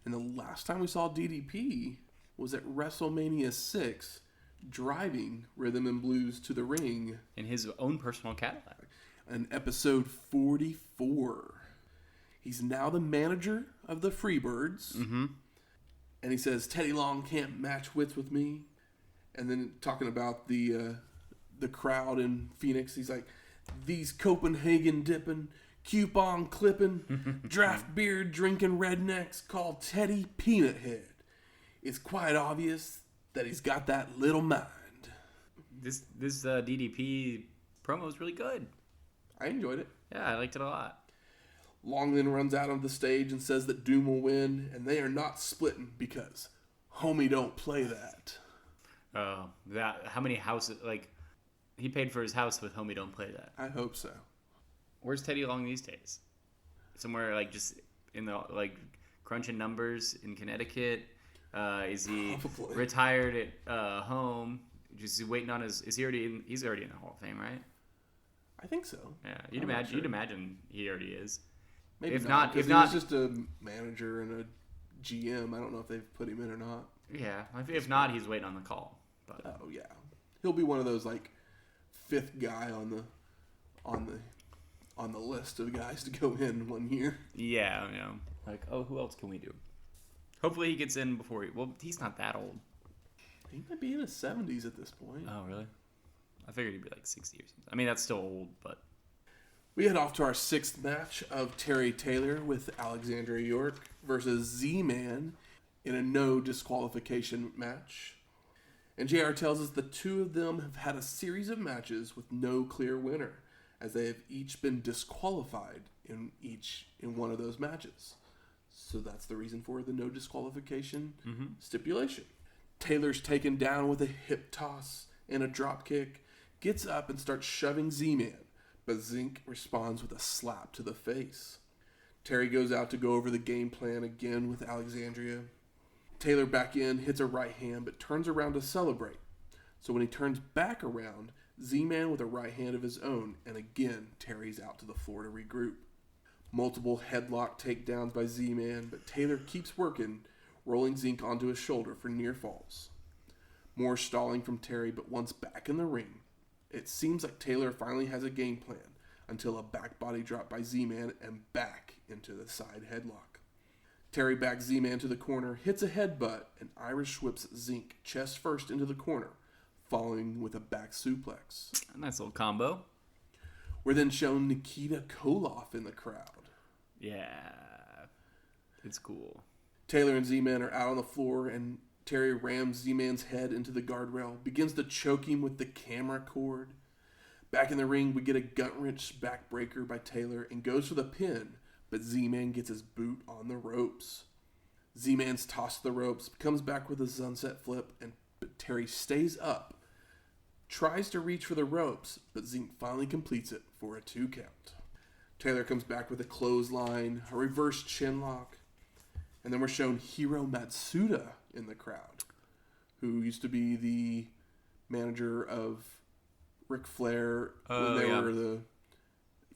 And the last time we saw DDP was at WrestleMania 6, driving Rhythm and Blues to the ring. In his own personal Cadillac. in episode 44. He's now the manager of the Freebirds. Mm-hmm. And he says, Teddy Long can't match wits with me. And then talking about the crowd in Phoenix, he's like, these Copenhagen dipping, coupon clipping, draft beer drinking rednecks called Teddy Peanut Head. It's quite obvious that he's got that little mind. This DDP promo is really good. I enjoyed it. Yeah, I liked it a lot. Long then runs out on the stage and says that Doom will win, and they are not splitting because homie don't play that. Oh, how many houses, like, he paid for his house with homie don't play that. I hope so. Where's Teddy Long these days? Somewhere, like, just in the, like, crunching numbers in Connecticut? Is he Probably. retired at home? Just waiting on his, he's already in the Hall of Fame, right? I think so. Yeah, you'd imagine he already is. Maybe if not, he was just a manager and a GM. I don't know if they've put him in or not. Yeah, if not, he's waiting on the call. But. Oh yeah, he'll be one of those like fifth guy on the list of guys to go in one year. Yeah, you know, like who else can we do? Hopefully he gets in before he's not that old. He might be in his 70s at this point. Oh really? I figured he'd be like 60 or something. I mean, that's still old, but. We head off to our sixth match of Terry Taylor with Alexandria York versus Z-Man in a no disqualification match. And JR tells us the two of them have had a series of matches with no clear winner, as they have each been disqualified in one of those matches. So that's the reason for the no disqualification stipulation. Taylor's taken down with a hip toss and a drop kick, gets up and starts shoving Z-Man. But Zink responds with a slap to the face. Terry goes out to go over the game plan again with Alexandria. Taylor back in, hits a right hand, but turns around to celebrate. So when he turns back around, Z-Man with a right hand of his own, and again, Terry's out to the floor to regroup. Multiple headlock takedowns by Z-Man, but Taylor keeps working, rolling Zink onto his shoulder for near falls. More stalling from Terry, but once back in the ring, it seems like Taylor finally has a game plan until a back body drop by Z-Man and back into the side headlock. Terry backs Z-Man to the corner, hits a headbutt, and Irish whips Zink chest first into the corner, following with a back suplex. A nice little combo. We're then shown Nikita Koloff in the crowd. Yeah, it's cool. Taylor and Z-Man are out on the floor, and Terry rams Z-Man's head into the guardrail, begins to choke him with the camera cord. Back in the ring, we get a gut-wrench backbreaker by Taylor and goes for the pin, but Z-Man gets his boot on the ropes. Z-Man's tossed the ropes, comes back with a sunset flip, but Terry stays up, tries to reach for the ropes, but Zink finally completes it for a 2 count. Taylor comes back with a clothesline, a reverse chinlock, and then we're shown Hiro Matsuda in the crowd, who used to be the manager of Ric Flair when they were the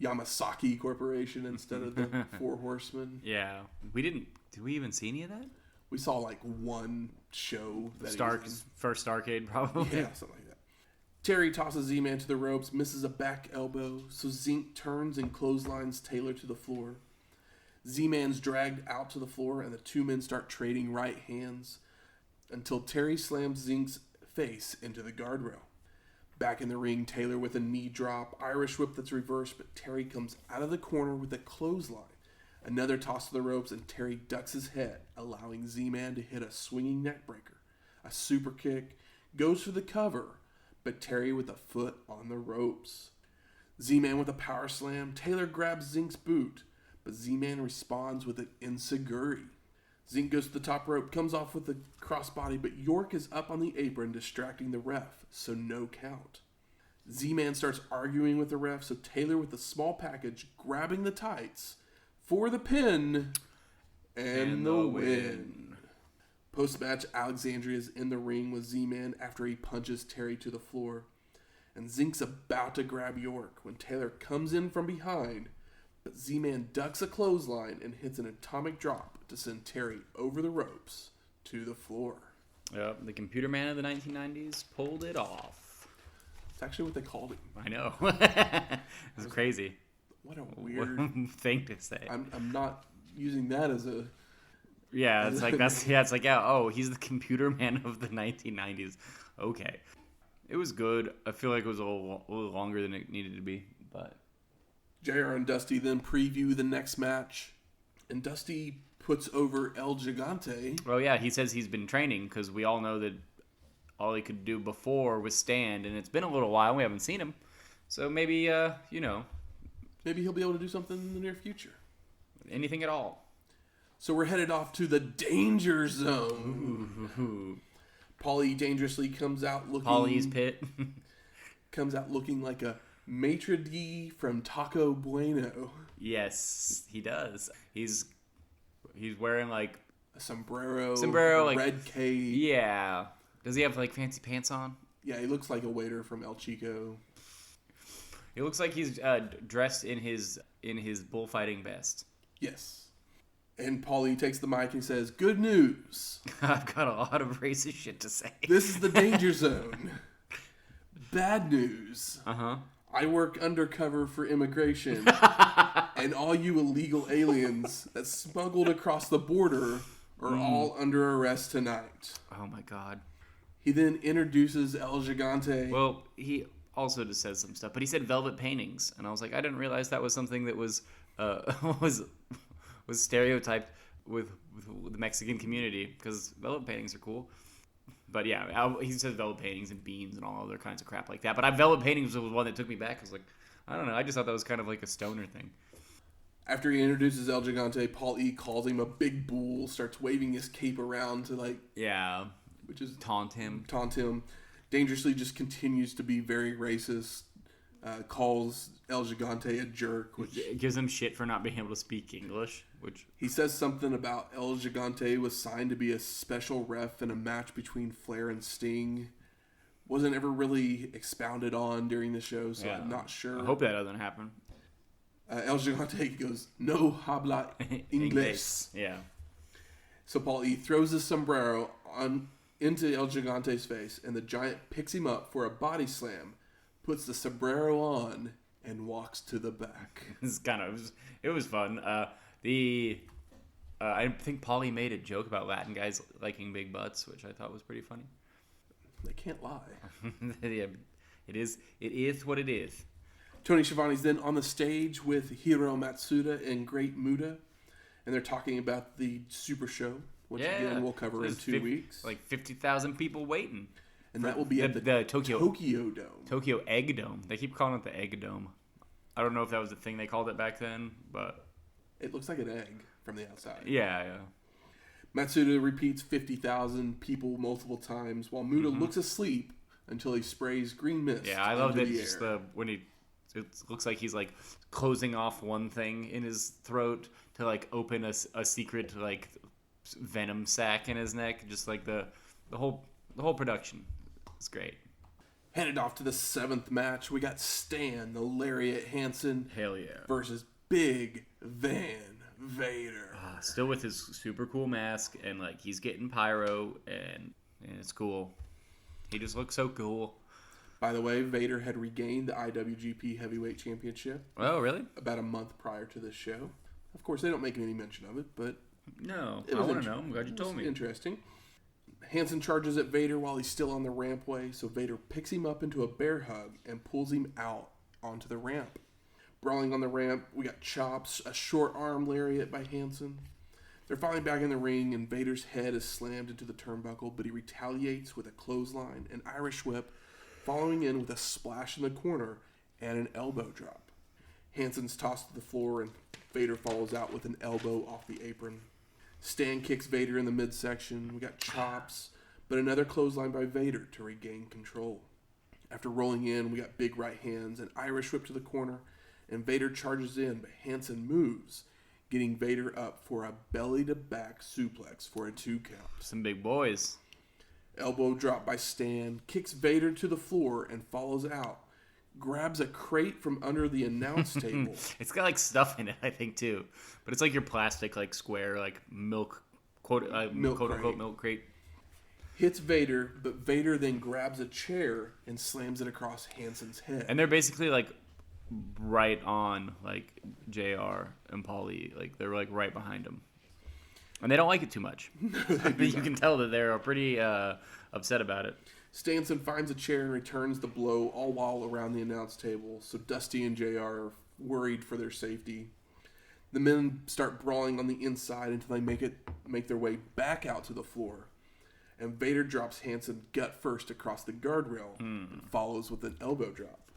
Yamazaki Corporation instead of the Four Horsemen. Yeah. Did we even see any of that? We saw like one show. That first Starcade, probably. Yeah, something like that. Terry tosses Z-Man to the ropes, misses a back elbow, so Zink turns and clotheslines Taylor to the floor. Z-Man's dragged out to the floor, and the two men start trading right hands until Terry slams Zink's face into the guardrail. Back in the ring, Taylor with a knee drop, Irish whip that's reversed, but Terry comes out of the corner with a clothesline. Another toss to the ropes, and Terry ducks his head, allowing Z-Man to hit a swinging neckbreaker. A super kick, goes for the cover, but Terry with a foot on the ropes. Z-Man with a power slam, Taylor grabs Zink's boot, but Z-Man responds with an enziguri. Zink goes to the top rope, comes off with a crossbody, but York is up on the apron distracting the ref, so no count. Z-Man starts arguing with the ref, so Taylor with a small package grabbing the tights for the pin and the win. Post-match, Alexandria is in the ring with Z-Man after he punches Terry to the floor, and Zink's about to grab York when Taylor comes in from behind, but Z-Man ducks a clothesline and hits an atomic drop to send Terry over the ropes to the floor. Yep, the computer man of the 1990s pulled it off. It's actually what they called him. I know. It's crazy. What a weird thing to say. I'm not using that as a... Yeah, it's like it's like he's the computer man of the 1990s. Okay. It was good. I feel like it was a little longer than it needed to be, but JR and Dusty then preview the next match, and Dusty puts over El Gigante. Oh yeah, he says he's been training because we all know that all he could do before was stand, and it's been a little while. We haven't seen him, so maybe maybe he'll be able to do something in the near future. Anything at all. So we're headed off to the Danger Zone. Ooh. Paulie dangerously comes out looking... Paulie's Pit. comes out looking like a maitre d' from Taco Bueno. Yes, he does. He's wearing like... a sombrero, a like, red cape. Yeah. Does he have like fancy pants on? Yeah, he looks like a waiter from El Chico. He looks like he's dressed in his bullfighting vest. Yes. And Paulie takes the mic and says, "Good news. I've got a lot of racist shit to say. This is the Danger Zone. Bad news. Uh-huh. I work undercover for immigration. And all you illegal aliens that smuggled across the border are all under arrest tonight." Oh my god. He then introduces El Gigante. Well, he also just says some stuff, but he said velvet paintings, and I was like, I didn't realize that was something that was was stereotyped with the Mexican community, because velvet paintings are cool. But yeah, he says velvet paintings and beans and all other kinds of crap like that. But velvet paintings was one that took me back. I was like, I don't know. I just thought that was kind of like a stoner thing. After he introduces El Gigante, Paul E calls him a big bull, starts waving his cape around to which is taunt him. Dangerously just continues to be very racist. Calls El Gigante a jerk, which gives him shit for not being able to speak English. Which he says something about El Gigante was signed to be a special ref in a match between Flair and Sting. Wasn't ever really expounded on during the show, so I'm not sure. I hope that doesn't happen. El Gigante goes, "No habla inglés." Yeah. So Paul E throws his sombrero into El Gigante's face, and the giant picks him up for a body slam, puts the sombrero on, and walks to the back. It was fun. I think Paulie made a joke about Latin guys liking big butts, which I thought was pretty funny. They can't lie. Yeah, it is what it is. Tony Schiavone's then on the stage with Hiro Matsuda and Great Muta, and they're talking about the Super Show, which again we'll cover in 2 weeks. Like 50,000 people waiting. And that will be at the Tokyo Dome. Tokyo Egg Dome. They keep calling it the Egg Dome. I don't know if that was the thing they called it back then, but... It looks like an egg from the outside. Yeah. Matsuda repeats 50,000 people multiple times, while Muta looks asleep until he sprays green mist. Yeah, I love that just when it looks like he's like closing off one thing in his throat to like open a secret like venom sac in his neck. Just like the whole production. It's great. Headed off to the 7th match, we got Stan, the Lariat Hansen. Hell yeah. Versus Big Van Vader. Still with his super cool mask, and like he's getting pyro, and it's cool. He just looks so cool. By the way, Vader had regained the IWGP Heavyweight Championship. Oh, really? About a month prior to this show. Of course, they don't make any mention of it, but... No, I want to know. I'm glad you told me. Interesting. Hansen charges at Vader while he's still on the rampway, so Vader picks him up into a bear hug and pulls him out onto the ramp. Brawling on the ramp, we got chops, a short arm lariat by Hansen. They're finally back in the ring, and Vader's head is slammed into the turnbuckle, but he retaliates with a clothesline, an Irish whip, following in with a splash in the corner and an elbow drop. Hansen's tossed to the floor, and Vader follows out with an elbow off the apron. Stan kicks Vader in the midsection. We got chops, but another clothesline by Vader to regain control. After rolling in, we got big right hands, an Irish whip to the corner, and Vader charges in, but Hansen moves, getting Vader up for a belly-to-back suplex for a 2 count. Some big boys. Elbow drop by Stan, kicks Vader to the floor and follows out. Grabs a crate from under the announce table. It's got like stuff in it, I think, too. But it's like your plastic, like square, like milk, quote unquote, milk crate. Hits Vader, but Vader then grabs a chair and slams it across Hansen's head. And they're basically like right on like JR and Paulie. Like they're like right behind him, and they don't like it too much. You can tell that they're pretty upset about it. Stanson finds a chair and returns the blow, all while around the announce table. So Dusty and JR are worried for their safety. The men start brawling on the inside until they make their way back out to the floor. And Vader drops Hansen gut first across the guardrail and follows with an elbow drop.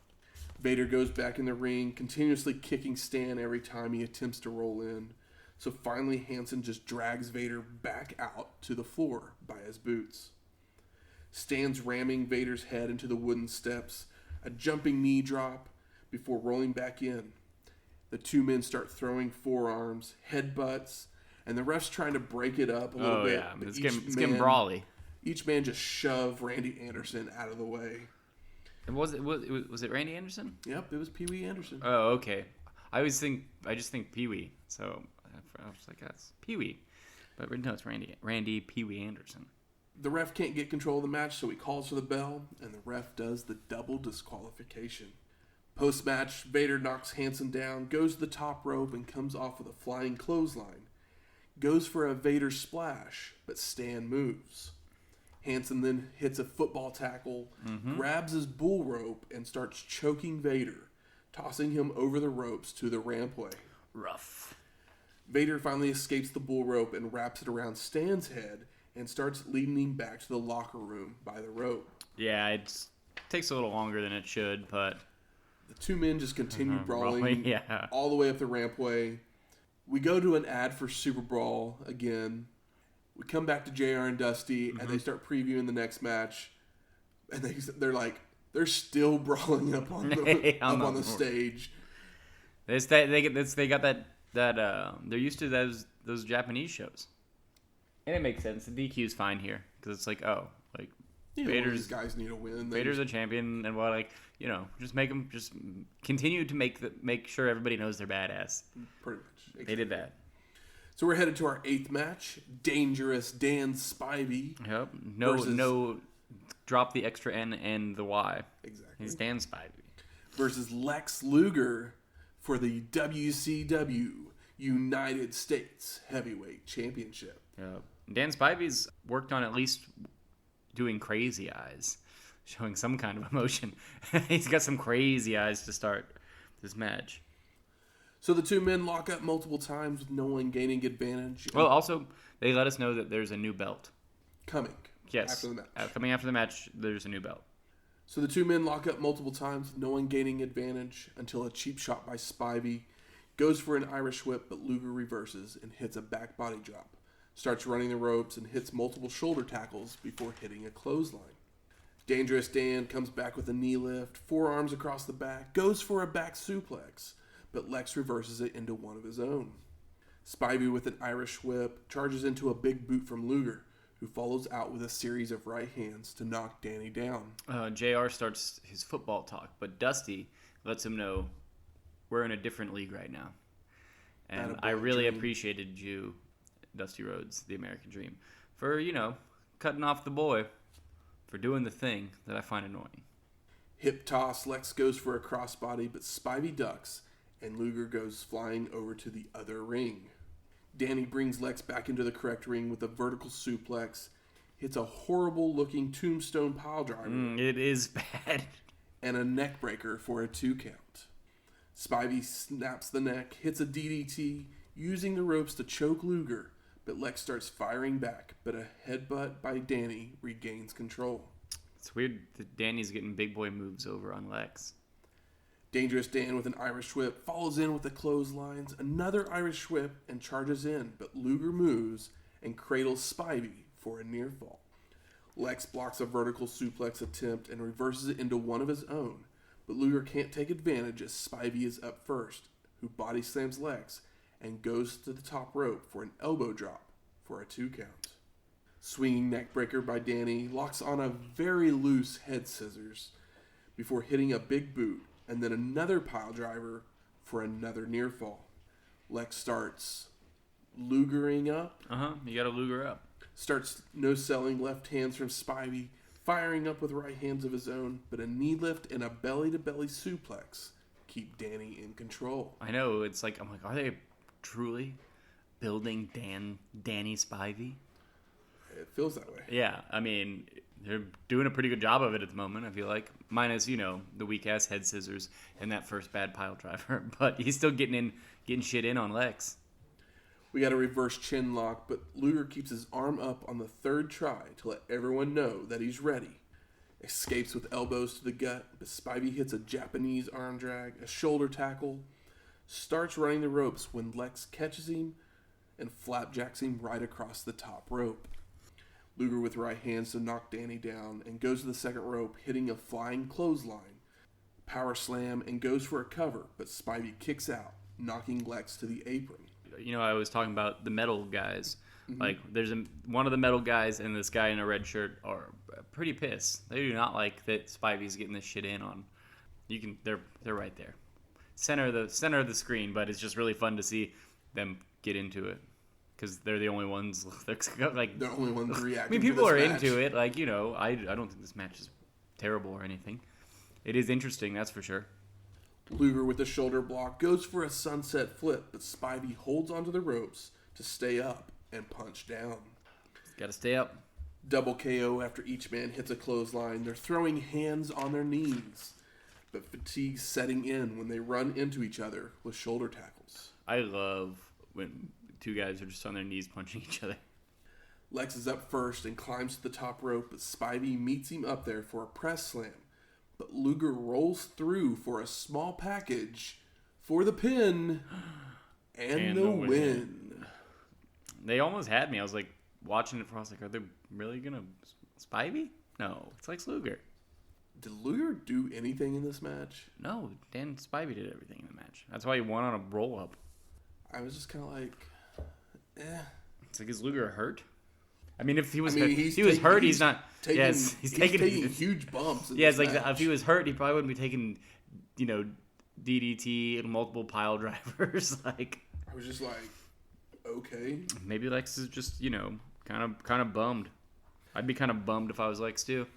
Vader goes back in the ring, continuously kicking Stan every time he attempts to roll in. So finally Hansen just drags Vader back out to the floor by his boots. Stan's ramming Vader's head into the wooden steps, a jumping knee drop before rolling back in. The two men start throwing forearms, headbutts, and the ref's trying to break it up a little bit. Yeah, it's getting brawly. Each man just shoved Randy Anderson out of the way. And was it Randy Anderson? Yep, it was Pee Wee Anderson. Oh, okay. I just think Pee Wee. So I was like, that's Pee Wee, but no, it's Randy Pee Wee Anderson. The ref can't get control of the match, so he calls for the bell, and the ref does the double disqualification. Post-match, Vader knocks Hansen down, goes to the top rope, and comes off with a flying clothesline. Goes for a Vader splash, but Stan moves. Hansen then hits a football tackle, grabs his bull rope, and starts choking Vader, tossing him over the ropes to the rampway. Rough. Vader finally escapes the bull rope and wraps it around Stan's head and starts leading him back to the locker room by the rope. Yeah, it takes a little longer than it should, but... The two men just continue brawling all the way up the rampway. We go to an ad for Super Brawl again. We come back to JR and Dusty, and they start previewing the next match. And they're still brawling up on the stage. They got that they're used to those Japanese shows. And it makes sense. The DQ's fine here because it's like, Vader's these guys need a win. Vader's a champion, and just make them continue to make sure everybody knows they're badass. Pretty much. Exactly. They did that. So we're headed to our 8th match. Dangerous Dan Spivey. Yep. No. Drop the extra N and the Y. Exactly. He's Dan Spivey. Versus Lex Luger for the WCW United States Heavyweight Championship. Yep. Dan Spivey's worked on at least doing crazy eyes, showing some kind of emotion. He's got some crazy eyes to start this match. So the two men lock up multiple times with no one gaining advantage. Well, also, they let us know that there's a new belt. Coming. Yes. After the match. Coming after the match, there's a new belt. So the two men lock up multiple times with no one gaining advantage until a cheap shot by Spivey goes for an Irish whip, but Luger reverses and hits a back body drop. Starts running the ropes and hits multiple shoulder tackles before hitting a clothesline. Dangerous Dan comes back with a knee lift, forearms across the back, goes for a back suplex, but Lex reverses it into one of his own. Spivey with an Irish whip charges into a big boot from Luger, who follows out with a series of right hands to knock Danny down. JR starts his football talk, but Dusty lets him know we're in a different league right now. And I really appreciated you, Dusty Rhodes, the American Dream, for, cutting off the boy, for doing the thing that I find annoying. Hip toss, Lex goes for a crossbody, but Spivey ducks, and Luger goes flying over to the other ring. Danny brings Lex back into the correct ring with a vertical suplex, hits a horrible-looking tombstone piledriver. It is bad. And a neck breaker for a 2 count. Spivey snaps the neck, hits a DDT, using the ropes to choke Luger, but Lex starts firing back, but a headbutt by Danny regains control. It's weird that Danny's getting big boy moves over on Lex. Dangerous Dan with an Irish whip follows in with the clotheslines, another Irish whip, and charges in, but Luger moves and cradles Spivey for a near fall. Lex blocks a vertical suplex attempt and reverses it into one of his own, but Luger can't take advantage as Spivey is up first, who body slams Lex and goes to the top rope for an elbow drop for a 2 count. Swinging neckbreaker by Danny locks on a very loose head scissors before hitting a big boot, and then another pile driver for another near fall. Lex starts Lugering up. You gotta Luger up. Starts no-selling left hands from Spivey, firing up with right hands of his own, but a knee lift and a belly-to-belly suplex keep Danny in control. I know. It's like, I'm like, are they truly building Danny Spivey? It feels that way. Yeah, I mean, they're doing a pretty good job of it at the moment, I feel like. Minus, the weak-ass head scissors and that first bad pile driver. But he's still getting shit in on Lex. We got a reverse chin lock, but Luger keeps his arm up on the third try to let everyone know that he's ready. Escapes with elbows to the gut, but Spivey hits a Japanese arm drag, a shoulder tackle, starts running the ropes when Lex catches him and flapjacks him right across the top rope. Luger with right hands to knock Danny down and goes to the second rope, hitting a flying clothesline. Power slam and goes for a cover, but Spivey kicks out, knocking Lex to the apron. I was talking about the metal guys. Mm-hmm. Like, there's one of the metal guys and this guy in a red shirt are pretty pissed. They do not like that Spivey's getting this shit in on. They're right there, center of the screen. But it's just really fun to see them get into it because they're the only ones. Like, they're the only ones reacting. I mean, people are match. into it. Like, I don't think this match is terrible or anything. It is interesting, that's for sure. Luger with the shoulder block goes for a sunset flip, but Spivey holds onto the ropes to stay up and punch down. Got to stay up. Double KO after each man hits a clothesline. They're throwing hands on their knees, but fatigue's setting in when they run into each other with shoulder tackles. I love when two guys are just on their knees punching each other. Lex is up first and climbs to the top rope, but Spivey meets him up there for a press slam. But Luger rolls through for a small package for the pin and the win. They almost had me. I was like watching it for. I was like, are they really gonna Spivey? No, it's like Luger. Did Luger do anything in this match? No, Dan Spivey did everything in the match. That's why he won on a roll up. I was just kind of like, It's like, is Luger hurt? I mean, if he was hurt, he's not. He's taking huge bumps. It's like if he was hurt, he probably wouldn't be taking, DDT and multiple pile drivers. Like, I was just like, okay. Maybe Lex is just kind of bummed. I'd be kind of bummed if I was Lex too.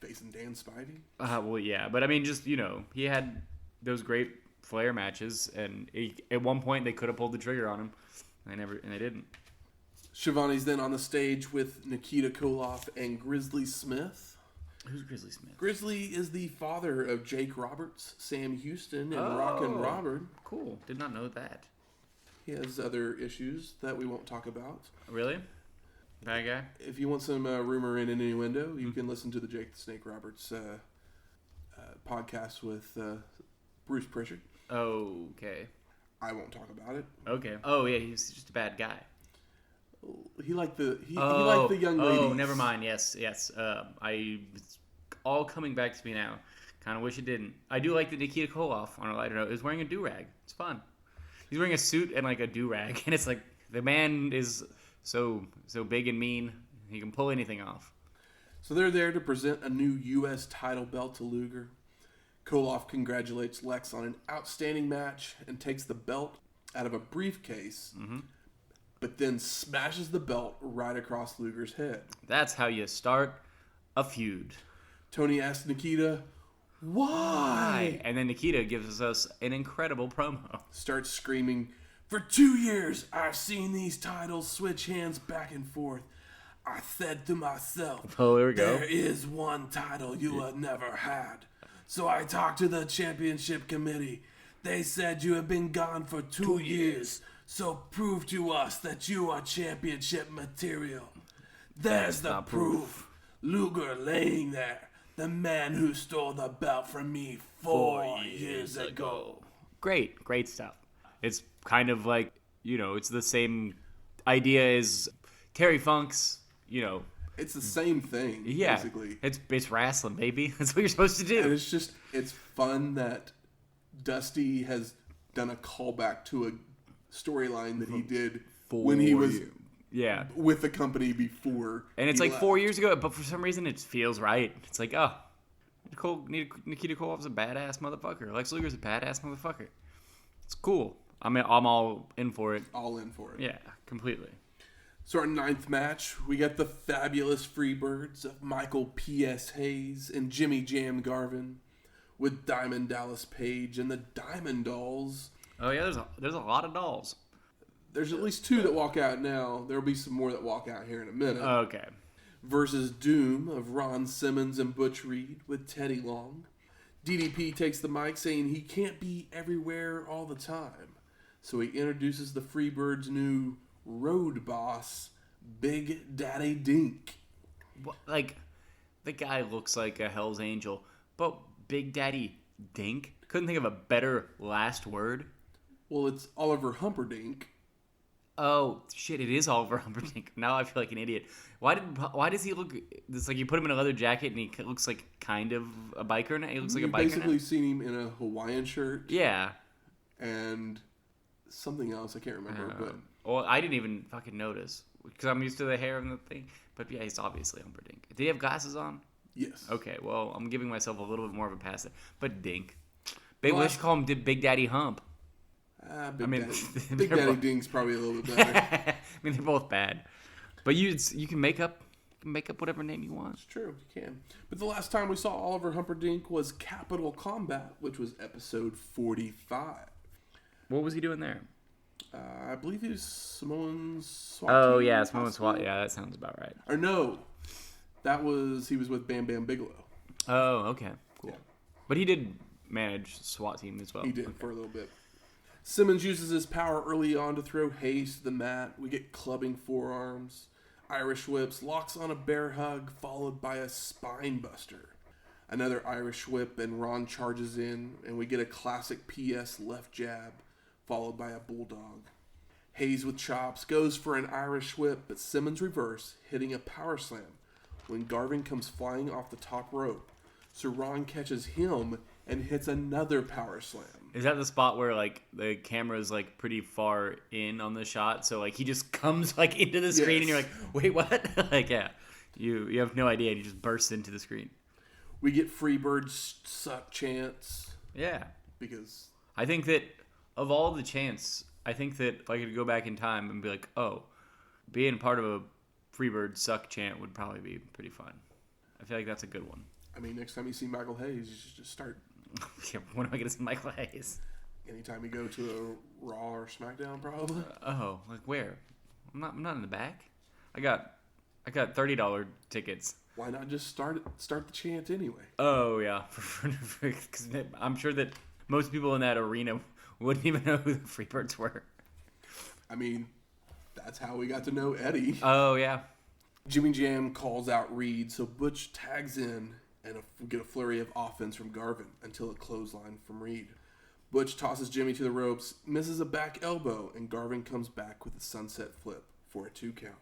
Facing Dan Spivey. Well, yeah, but I mean, just he had those great Flair matches, and at one point they could have pulled the trigger on him, and they didn't. Shivani's then on the stage with Nikita Koloff and Grizzly Smith. Who's Grizzly Smith? Grizzly is the father of Jake Roberts, Sam Houston, and Rockin' Robert. Cool. Did not know that. He has other issues that we won't talk about. Really? Bad guy? If you want some rumor and innuendo, you can listen to the Jake the Snake Roberts podcast with Bruce Prichard. Okay. I won't talk about it. Okay. Oh, yeah, he's just a bad guy. He liked the young ladies. Oh, never mind. Yes. It's all coming back to me now. Kind of wish it didn't. I do like that Nikita Koloff, on a lighter note, is wearing a do-rag. It's fun. He's wearing a suit and like a do-rag, and it's like the man is so big and mean. He can pull anything off. So they're there to present a new U.S. title belt to Luger. Koloff congratulates Lex on an outstanding match and takes the belt out of a briefcase. Mm-hmm. But then smashes the belt right across Luger's head. That's how you start a feud. Tony asks Nikita, why? And then Nikita gives us an incredible promo. Starts screaming, for 2 years, I've seen these titles switch hands back and forth. I said to myself, oh, there we go. There is one title you have never had. So I talked to the championship committee. They said you have been gone for 2 years. So prove to us that you are championship material. There's the proof. Luger laying there. The man who stole the belt from me 4 years ago. Great stuff. It's kind of like, it's the same idea as Terry Funk's, It's the same thing, basically. It's wrestling, baby. That's what you're supposed to do. And it's fun that Dusty has done a callback to a storyline that he did when he was with the company before. And it's like left. 4 years ago, but for some reason it feels right. It's like, Nikita Koloff's a badass motherfucker. Lex Luger's a badass motherfucker. It's cool. I'm all in for it. All in for it. Yeah, completely. So our 9th match, we got the fabulous Freebirds of Michael P.S. Hayes and Jimmy Jam Garvin with Diamond Dallas Page and the Diamond Dolls. Oh yeah, there's a lot of dolls. There's at least 2 that walk out now. There'll be some more that walk out here in a minute. Okay. Versus Doom of Ron Simmons and Butch Reed with Teddy Long. DDP takes the mic saying he can't be everywhere all the time. So he introduces the Freebirds' new road boss, Big Daddy Dink. What, like, the guy looks like a Hell's Angel, but Big Daddy Dink? Couldn't think of a better last word. Well, it's Oliver Humperdinck. Oh, shit, it is Oliver Humperdinck. Now I feel like an idiot. Why does he look... It's like you put him in a leather jacket and he looks like kind of a biker now. He looks like a biker now. You've basically seen him in a Hawaiian shirt. Yeah. And something else, I can't remember. But well, I didn't even fucking notice because I'm used to the hair and the thing. But yeah, he's obviously Humperdinck. Did he have glasses on? Yes. Okay, well, I'm giving myself a little bit more of a pass there. But Dink. We should call him Big Daddy Hump. Big Daddy Dink's probably a little bit better. I mean, they're both bad. But you can make up whatever name you want. It's true, you can. But the last time we saw Oliver Humperdinck was Capital Combat, which was episode 45. What was he doing there? I believe he was Samoan SWAT. Oh, yeah, Samoan SWAT. Yeah, that sounds about right. Or no, he was with Bam Bam Bigelow. Oh, okay, cool. Yeah. But he did manage SWAT team as well. He did for a little bit. Simmons uses his power early on to throw Hayes to the mat. We get clubbing forearms, Irish whips, locks on a bear hug, followed by a spine buster. Another Irish whip, and Ron charges in, and we get a classic PS left jab, followed by a bulldog. Hayes with chops goes for an Irish whip, but Simmons reverse, hitting a power slam when Garvin comes flying off the top rope. So Ron catches him and hits another power slam. Is that the spot where like the camera's like pretty far in on the shot, so like he just comes like into the screen and you're like, wait, what? Like, yeah, you have no idea, and he just bursts into the screen. We get Freebirds suck chants. Yeah, because I think that of all the chants, I think that if I could go back in time and be like, oh, being part of a Freebird suck chant would probably be pretty fun. I feel like that's a good one. I mean, next time you see Michael Hayes, you should just start. Yeah, when am I going to see Michael Hayes? Anytime you go to a Raw or SmackDown, probably. Like where? I'm not in the back. I got $30 tickets. Why not just start the chant anyway? Oh yeah, because I'm sure that most people in that arena wouldn't even know who the Freebirds were. I mean, that's how we got to know Eddie. Oh yeah. Jimmy Jam calls out Reed, so Butch tags in. And we get a flurry of offense from Garvin until a clothesline from Reed. Butch tosses Jimmy to the ropes, misses a back elbow, and Garvin comes back with a sunset flip for a 2 count.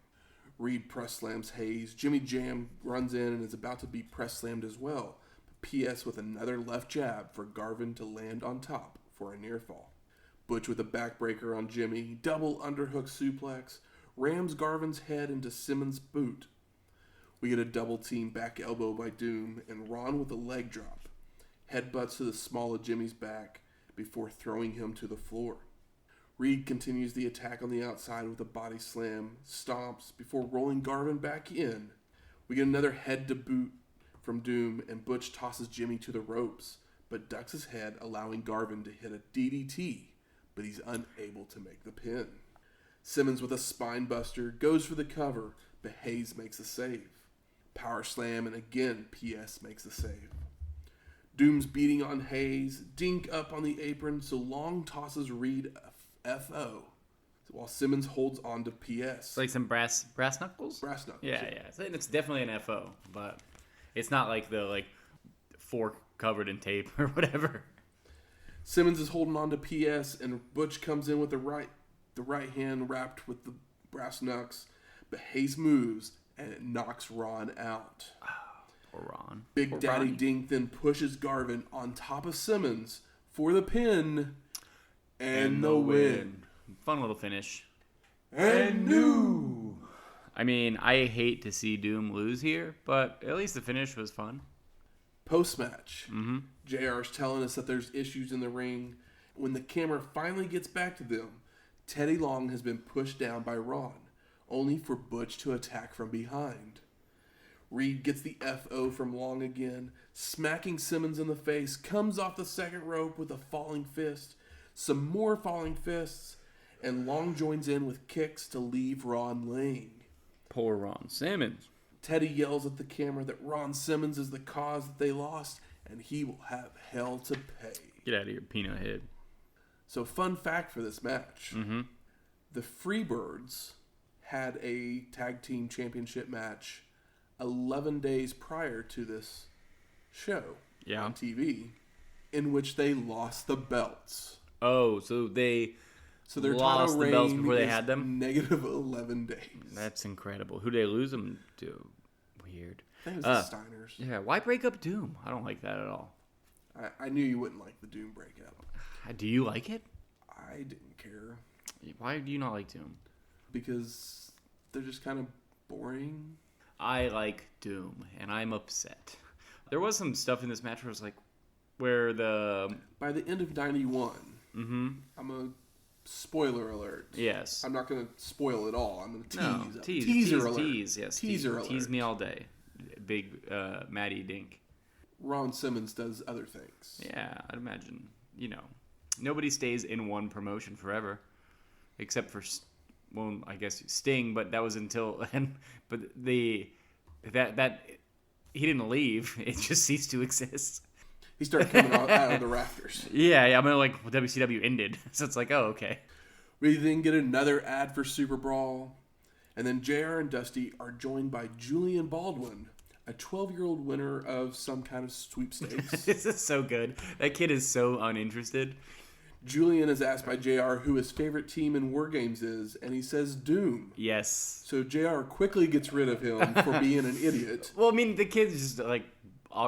Reed press slams Hayes. Jimmy Jam runs in and is about to be press slammed as well. But PS with another left jab for Garvin to land on top for a near fall. Butch with a backbreaker on Jimmy, double underhook suplex, rams Garvin's head into Simmons' boot. We get a double team back elbow by Doom, and Ron with a leg drop. Headbutts to the small of Jimmy's back before throwing him to the floor. Reed continues the attack on the outside with a body slam, stomps, before rolling Garvin back in. We get another head to boot from Doom, and Butch tosses Jimmy to the ropes, but ducks his head, allowing Garvin to hit a DDT, but he's unable to make the pin. Simmons with a spine buster goes for the cover, but Hayes makes a save. Power slam, and again, PS makes the save. Doom's beating on Hayes, Dink up on the apron, so Long tosses Reed a FO, while Simmons holds on to PS. Like some brass knuckles? Brass knuckles. Yeah. It's definitely an FO, but it's not like the fork covered in tape or whatever. Simmons is holding on to PS, and Butch comes in with the right hand wrapped with the brass knucks, but Hayes moves, and it knocks Ron out. Poor Ron. Big Daddy Dink then pushes Garvin on top of Simmons for the pin and the win. Fun little finish. And new. I mean, I hate to see Doom lose here, but at least the finish was fun. Post-match, JR's telling us that there's issues in the ring. When the camera finally gets back to them, Teddy Long has been pushed down by Ron, only for Butch to attack from behind. Reed gets the FO from Long again, smacking Simmons in the face, comes off the second rope with a falling fist, some more falling fists, and Long joins in with kicks to leave Ron laying. Poor Ron Simmons. Teddy yells at the camera that Ron Simmons is the cause that they lost, and he will have hell to pay. Get out of here, peanut head. So, fun fact for this match. Mm-hmm. The Freebirds had a tag team championship match 11 days prior to this show on TV, in which they lost the belts. Oh, so their lost title the belts before they had them? Negative 11 days. That's incredible. Who did they lose them to? Weird. I think it was the Steiners. Yeah, why break up Doom? I don't like that at all. I knew you wouldn't like the Doom breakup. Do you like it? I didn't care. Why do you not like Doom? Because they're just kind of boring. I like Doom, and I'm upset. There was some stuff in this match where it was like, where the... By the end of 91, mm-hmm. I'm a... Spoiler alert. Yes. I'm not going to spoil it all. I'm going to tease. No, Teaser alert. Yes. Teaser alert. Tease me all day. Big Matty Dink. Ron Simmons does other things. Yeah, I'd imagine. Nobody stays in one promotion forever. Except for, well, I guess Sting, but that was until... But that he didn't leave. It just ceased to exist. He started coming out of the rafters. Yeah, I mean, like, WCW ended. So it's like, oh, okay. We then get another ad for Super Brawl. And then JR and Dusty are joined by Julian Baldwin, a 12-year-old winner of some kind of sweepstakes. This is so good. That kid is so uninterested. Julian is asked by JR who his favorite team in WarGames is, and he says Doom. Yes. So JR quickly gets rid of him for being an idiot. Well, I mean, the kid's just like...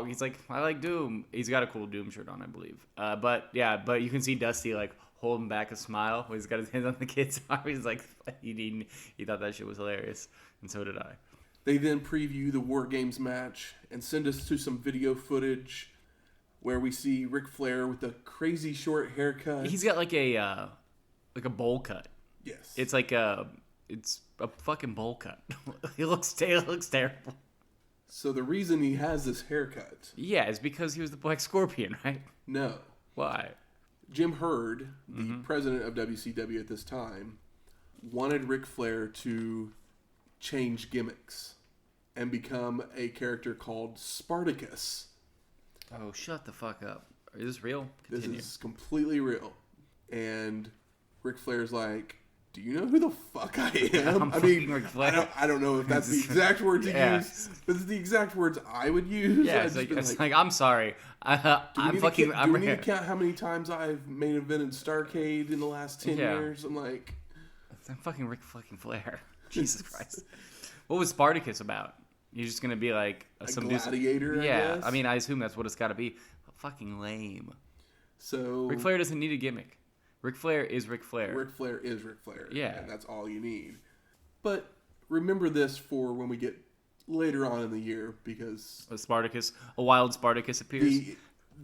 He's like, I like Doom. He's got a cool Doom shirt on, I believe. But you can see Dusty like holding back a smile when he's got his hands on the kid's arm. He's like, he thought that shit was hilarious, and so did I. They then preview the WarGames match and send us to some video footage where we see Ric Flair with a crazy short haircut. He's got like a bowl cut. Yes, it's a fucking bowl cut. It looks terrible. So the reason he has this haircut... Yeah, is because he was the Black Scorpion, right? No. Why? Jim Herd, the president of WCW at this time, wanted Ric Flair to change gimmicks and become a character called Spartacus. Oh, shut the fuck up. Is this real? Continue. This is completely real. And Ric Flair's like... Do you know who the fuck I am? I mean, I don't know if that's the exact word to use, but it's the exact words I would use. Yeah, it's like I'm sorry. Do we need to count how many times I've main evented Starrcade in the last 10 years? I'm like... I'm fucking Ric fucking Flair. Jesus Christ. What was Spartacus about? You're just going to be like... some gladiator, I guess? I mean, I assume that's what it's got to be. Fucking lame. So... Ric Flair doesn't need a gimmick. Ric Flair is Ric Flair. Ric Flair is Ric Flair. Yeah. And that's all you need. But remember this for when we get later on in the year, because... A wild Spartacus appears.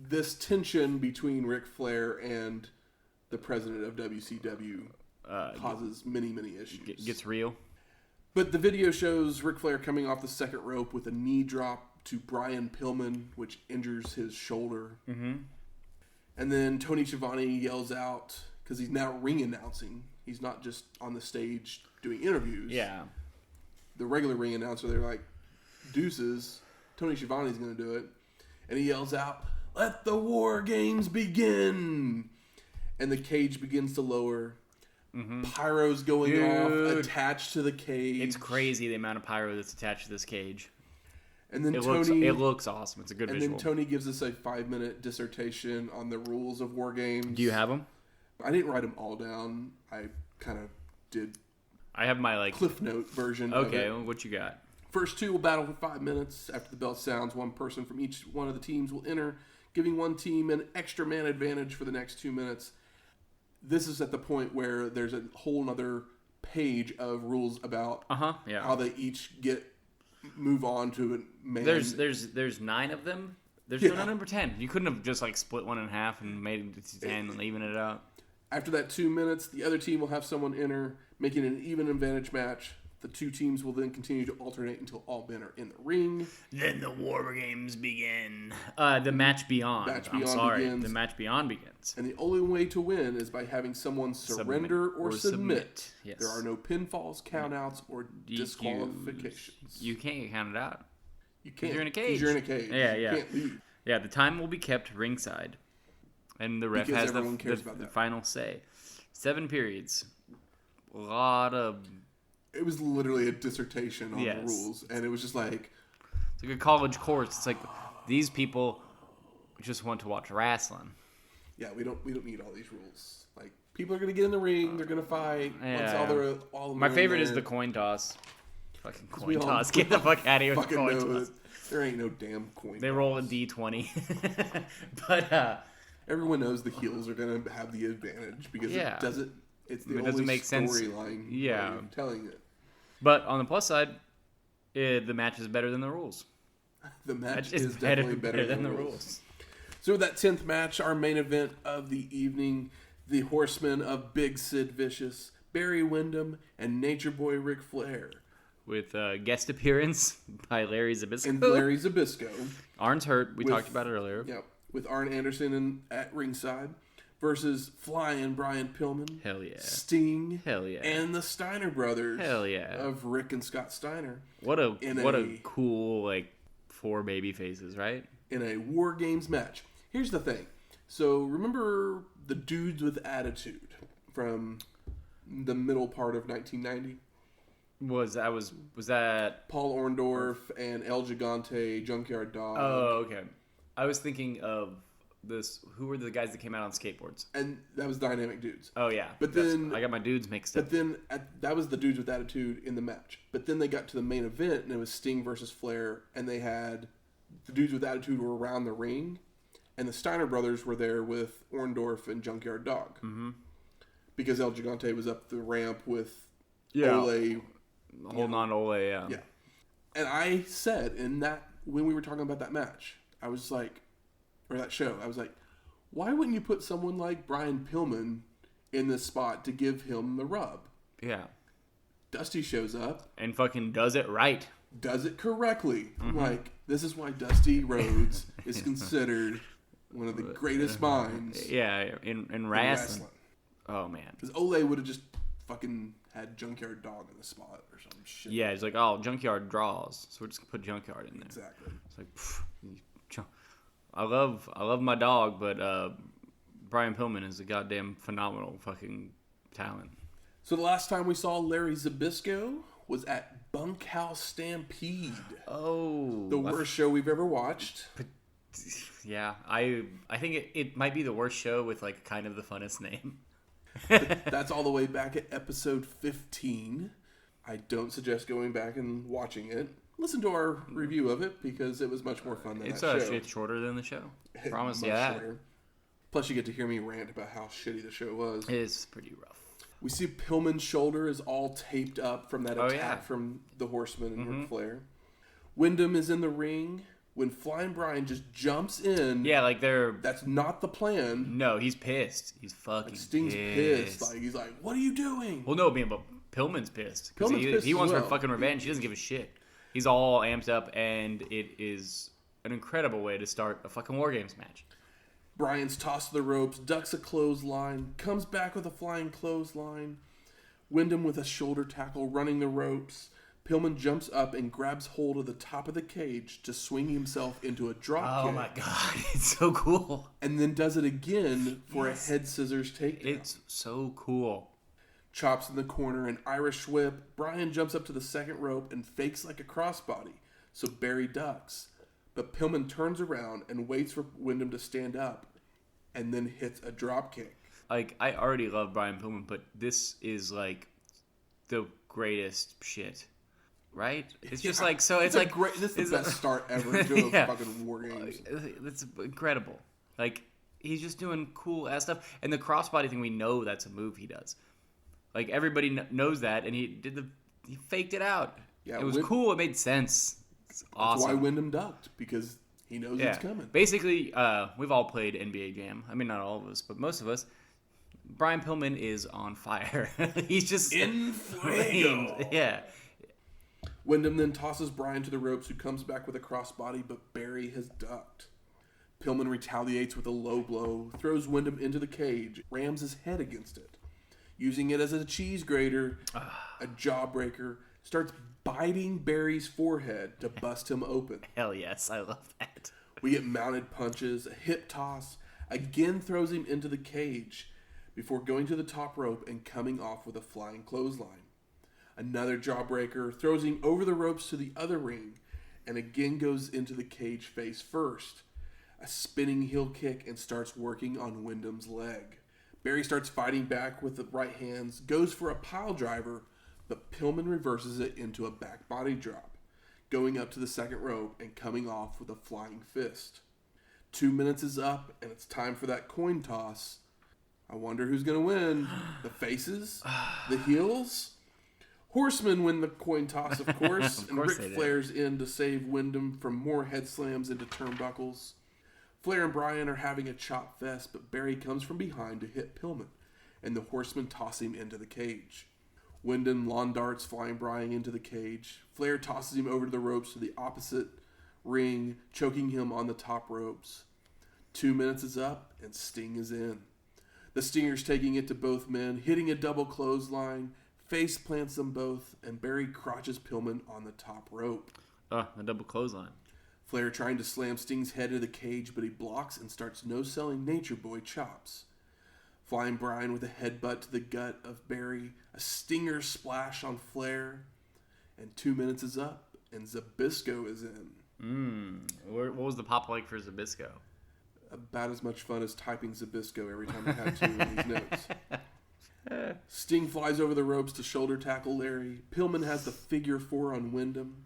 This tension between Ric Flair and the president of WCW causes many, many issues. Gets real. But the video shows Ric Flair coming off the second rope with a knee drop to Brian Pillman, which injures his shoulder. Mm-hmm. And then Tony Schiavone yells out, because he's now ring announcing. He's not just on the stage doing interviews. Yeah. The regular ring announcer, they're like, deuces, Tony Schiavone's going to do it. And he yells out, "Let the war games begin!" And the cage begins to lower. Mm-hmm. Pyro's going off, attached to the cage. It's crazy the amount of pyro that's attached to this cage. And then it looks awesome. It's a good visual. And then Tony gives us a 5-minute dissertation on the rules of WarGames. Do you have them? I didn't write them all down. I kind of did. I have my Cliff Note version. Okay, well, what you got? First two will battle for 5 minutes. After the bell sounds, one person from each one of the teams will enter, giving one team an extra man advantage for the next 2 minutes. This is at the point where there's a whole other page of rules about how they each move on to a man. There's 9 of them. There's no number 10. You couldn't have just split one in half and made it to 10 and even it out. After that 2 minutes, the other team will have someone enter, making an even advantage match. The two teams will then continue to alternate until all men are in the ring. Then the WarGames begin. The match beyond. Begins. The match beyond begins. And the only way to win is by having someone surrender or submit. Yes. There are no pinfalls, countouts, or disqualifications. You can't get counted out. You can't. You're in a cage. You're in a cage. Yeah. You can't leave. Yeah, the time will be kept ringside. And the ref has the final say. 7 periods. A lot of... It was literally a dissertation on the rules, and it was just like... It's like a college course. It's like, these people just want to watch wrestling. Yeah, we don't need all these rules. Like, people are going to get in the ring, they're going to fight. Yeah. My favorite is the coin toss. Fucking coin toss. Get the fuck out of here with the coin toss. There ain't no damn coin They roll a D20. But, everyone knows the heels are going to have the advantage, because it doesn't... It's the only storyline telling it. But on the plus side, the match is better than the rules. The match is definitely better than the rules. So that 10th match, our main event of the evening, the Horsemen of Big Sid Vicious, Barry Windham, and Nature Boy Ric Flair. With a guest appearance by Larry Zbyszko. And Larry Zbyszko. Arn's hurt. We talked about it earlier. Yep. With Arn Anderson at ringside. Versus Flying Brian Pillman. Hell yeah. Sting. Hell yeah. And the Steiner brothers. Hell yeah. Of Rick and Scott Steiner. What a cool, 4 baby faces, right? In a WarGames match. Here's the thing. So, remember the Dudes with Attitude from the middle part of 1990? Was that... Paul Orndorff and El Gigante, Junkyard Dawg. Oh, okay. I was thinking of... Who were the guys that came out on skateboards? And that was Dynamic Dudes. Oh yeah, but then I got my dudes mixed up. But then that was the Dudes with Attitude in the match. But then they got to the main event and it was Sting versus Flair, and they had the Dudes with Attitude were around the ring, and the Steiner brothers were there with Orndorff and Junkyard Dawg. Mm-hmm. Because El Gigante was up the ramp with Ole, holding on to Ole. Yeah. And I said when we were talking about that match, I was like. Or that show, I was like, why wouldn't you put someone like Brian Pillman in this spot to give him the rub? Yeah. Dusty shows up. And fucking does it right. Does it correctly. Mm-hmm. Like, this is why Dusty Rhodes is considered one of the greatest minds in wrestling. Oh, man. Because Ole would have just fucking had Junkyard Dawg in the spot or some shit. Yeah, he's like, oh, Junkyard draws, so we're just going to put Junkyard in there. Exactly. It's like, I love my dog, but Brian Pillman is a goddamn phenomenal fucking talent. So the last time we saw Larry Zbyszko was at Bunkhouse Stampede. Oh. The worst show we've ever watched. Yeah, I think it might be the worst show with kind of the funnest name. That's all the way back at episode 15. I don't suggest going back and watching it. Listen to our review of it because it was much more fun than that show. It's shorter than the show. Promise you that. Shorter. Plus, you get to hear me rant about how shitty the show was. It's pretty rough. We see Pillman's shoulder is all taped up from that attack from the Horsemen and Ric Flair. Wyndham is in the ring when Flying Brian just jumps in. Yeah, that's not the plan. No, he's pissed. He's fucking Sting's pissed. He's like, what are you doing? Well, no, but Pillman's pissed. He wants fucking revenge. He doesn't give a shit. He's all amped up, and it is an incredible way to start a fucking WarGames match. Brian's tossed to the ropes, ducks a clothesline, comes back with a flying clothesline. Wyndham with a shoulder tackle, running the ropes. Pillman jumps up and grabs hold of the top of the cage to swing himself into a drop kick. Oh my god, it's so cool. And then does it again for a head scissors takedown. It's so cool. Chops in the corner, an Irish whip. Brian jumps up to the second rope and fakes like a crossbody, so Barry ducks. But Pillman turns around and waits for Wyndham to stand up, and then hits a drop kick. I already love Brian Pillman, but this is the greatest shit, right? It's just This is the best start ever to a fucking WarGames. It's incredible. He's just doing cool ass stuff, and the crossbody thing, we know that's a move he does. Everybody knows that, and he faked it out. Yeah, it was cool. It made sense. It's awesome. That's why Wyndham ducked, because he knows it's coming. Basically, we've all played NBA Jam. I mean, not all of us, but most of us. Brian Pillman is on fire. He's just in flames. Yeah, Wyndham then tosses Bryan to the ropes, who comes back with a crossbody, but Barry has ducked. Pillman retaliates with a low blow, throws Wyndham into the cage, rams his head against it. Using it as a cheese grater, a jawbreaker, starts biting Barry's forehead to bust him open. Hell yes, I love that. We get mounted punches, a hip toss, again throws him into the cage before going to the top rope and coming off with a flying clothesline. Another jawbreaker throws him over the ropes to the other ring and again goes into the cage face first. A spinning heel kick and starts working on Wyndham's leg. Barry starts fighting back with the right hands, goes for a pile driver, but Pillman reverses it into a back body drop, going up to the second rope and coming off with a flying fist. 2 minutes is up and it's time for that coin toss. I wonder who's going to win. The faces? The heels? Horsemen win the coin toss, of course, and Ric Flair's in to save Wyndham from more head slams into turnbuckles. Flair and Bryan are having a chop fest, but Barry comes from behind to hit Pillman, and the Horsemen toss him into the cage. Wyndham lawn darts flying Bryan into the cage. Flair tosses him over to the ropes to the opposite ring, choking him on the top ropes. 2 minutes is up, and Sting is in. The Stinger's taking it to both men, hitting a double clothesline, face plants them both, and Barry crotches Pillman on the top rope. The double clothesline. Flair trying to slam Sting's head into the cage, but he blocks and starts no-selling Nature Boy chops. Flying Bryan with a headbutt to the gut of Barry, a Stinger splash on Flair, and 2 minutes is up, and Zbyszko is in. What was the pop like for Zbyszko? About as much fun as typing Zbyszko every time I had to in these notes. Sting flies over the ropes to shoulder tackle Larry. Pillman has the figure four on Wyndham.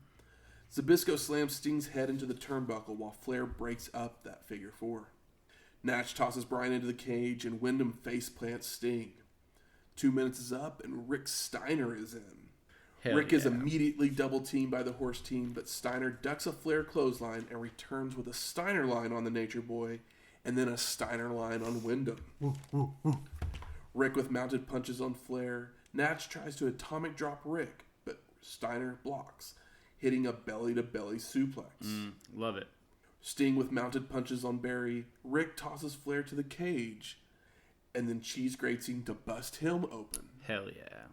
Zbyszko slams Sting's head into the turnbuckle while Flair breaks up that figure four. Natch tosses Bryan into the cage and Wyndham face plants Sting. 2 minutes is up and Rick Steiner is in. Rick is immediately double teamed by the horse team, but Steiner ducks a Flair clothesline and returns with a Steiner line on the Nature Boy and then a Steiner line on Wyndham. Rick with mounted punches on Flair. Natch tries to atomic drop Rick, but Steiner blocks, hitting a belly-to-belly suplex. Love it. Sting with mounted punches on Barry. Rick tosses Flair to the cage, and then cheese grates him to bust him open. Hell yeah.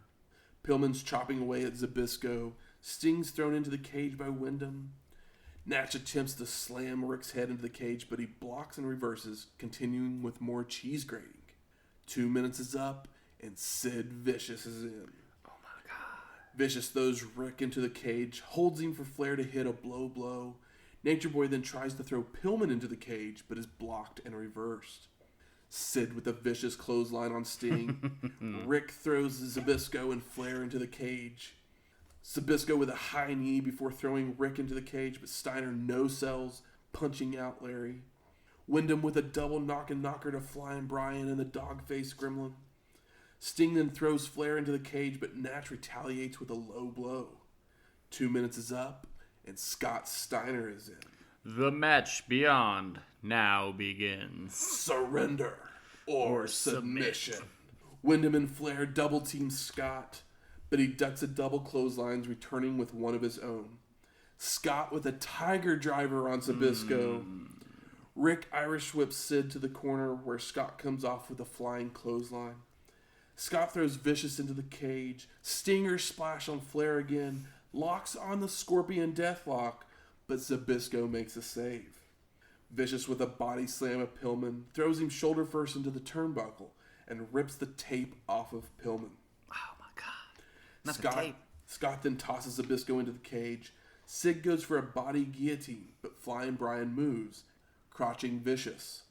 Pillman's chopping away at Zbyszko. Sting's thrown into the cage by Wyndham. Natch attempts to slam Rick's head into the cage, but he blocks and reverses, continuing with more cheese grating. 2 minutes is up, and Sid Vicious is in. Oh my god. Vicious throws Rick into the cage, holds him for Flair to hit a blow. Nature Boy then tries to throw Pillman into the cage, but is blocked and reversed. Sid with a vicious clothesline on Sting. Rick throws Zbyszko and Flair into the cage. Zbyszko with a high knee before throwing Rick into the cage, but Steiner no-sells, punching out Larry. Wyndham with a double knocker to Flying Bryan and the dog-faced gremlin. Sting then throws Flair into the cage, but Natch retaliates with a low blow. 2 minutes is up, and Scott Steiner is in. The match beyond now begins. Surrender or submission. Wyndham and Flair double team Scott, but he ducks a double clotheslines, returning with one of his own. Scott with a tiger driver on Zbyszko. Rick Irish whips Sid to the corner where Scott comes off with a flying clothesline. Scott throws Vicious into the cage. Stinger splash on Flair again. Locks on the Scorpion Deathlock, but Zbyszko makes a save. Vicious with a body slam of Pillman throws him shoulder first into the turnbuckle and rips the tape off of Pillman. Oh my god. Not the tape. Scott then tosses Zbyszko into the cage. Sid goes for a body guillotine, but Flying Bryan moves, crotching Vicious.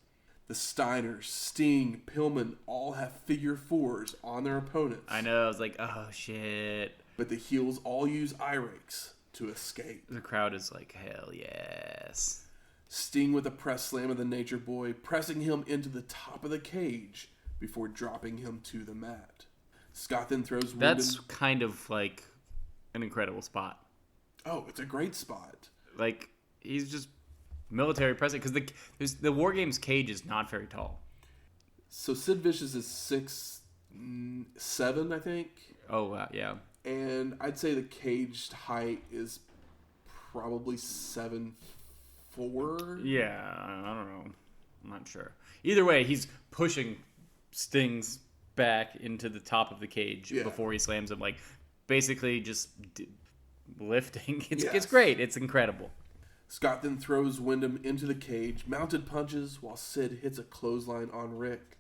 The Steiners, Sting, Pillman all have figure fours on their opponents. I know, I was like, oh shit. But the heels all use eye rakes to escape. The crowd is like, hell yes. Sting with a press slam of the Nature Boy, pressing him into the top of the cage before dropping him to the mat. Scott then throws Wyndham. That's kind of like an incredible spot. Oh, it's a great spot. Like, he's just military pressing, because the WarGames cage is not very tall. So Sid Vicious is 6'7", I think. Oh, yeah. And I'd say the caged height is probably 7'4". Yeah, I don't know. I'm not sure. Either way, he's pushing Sting's back into the top of the cage before he slams him. Like, basically just lifting. It's great. It's incredible. Scott then throws Wyndham into the cage, mounted punches, while Sid hits a clothesline on Rick.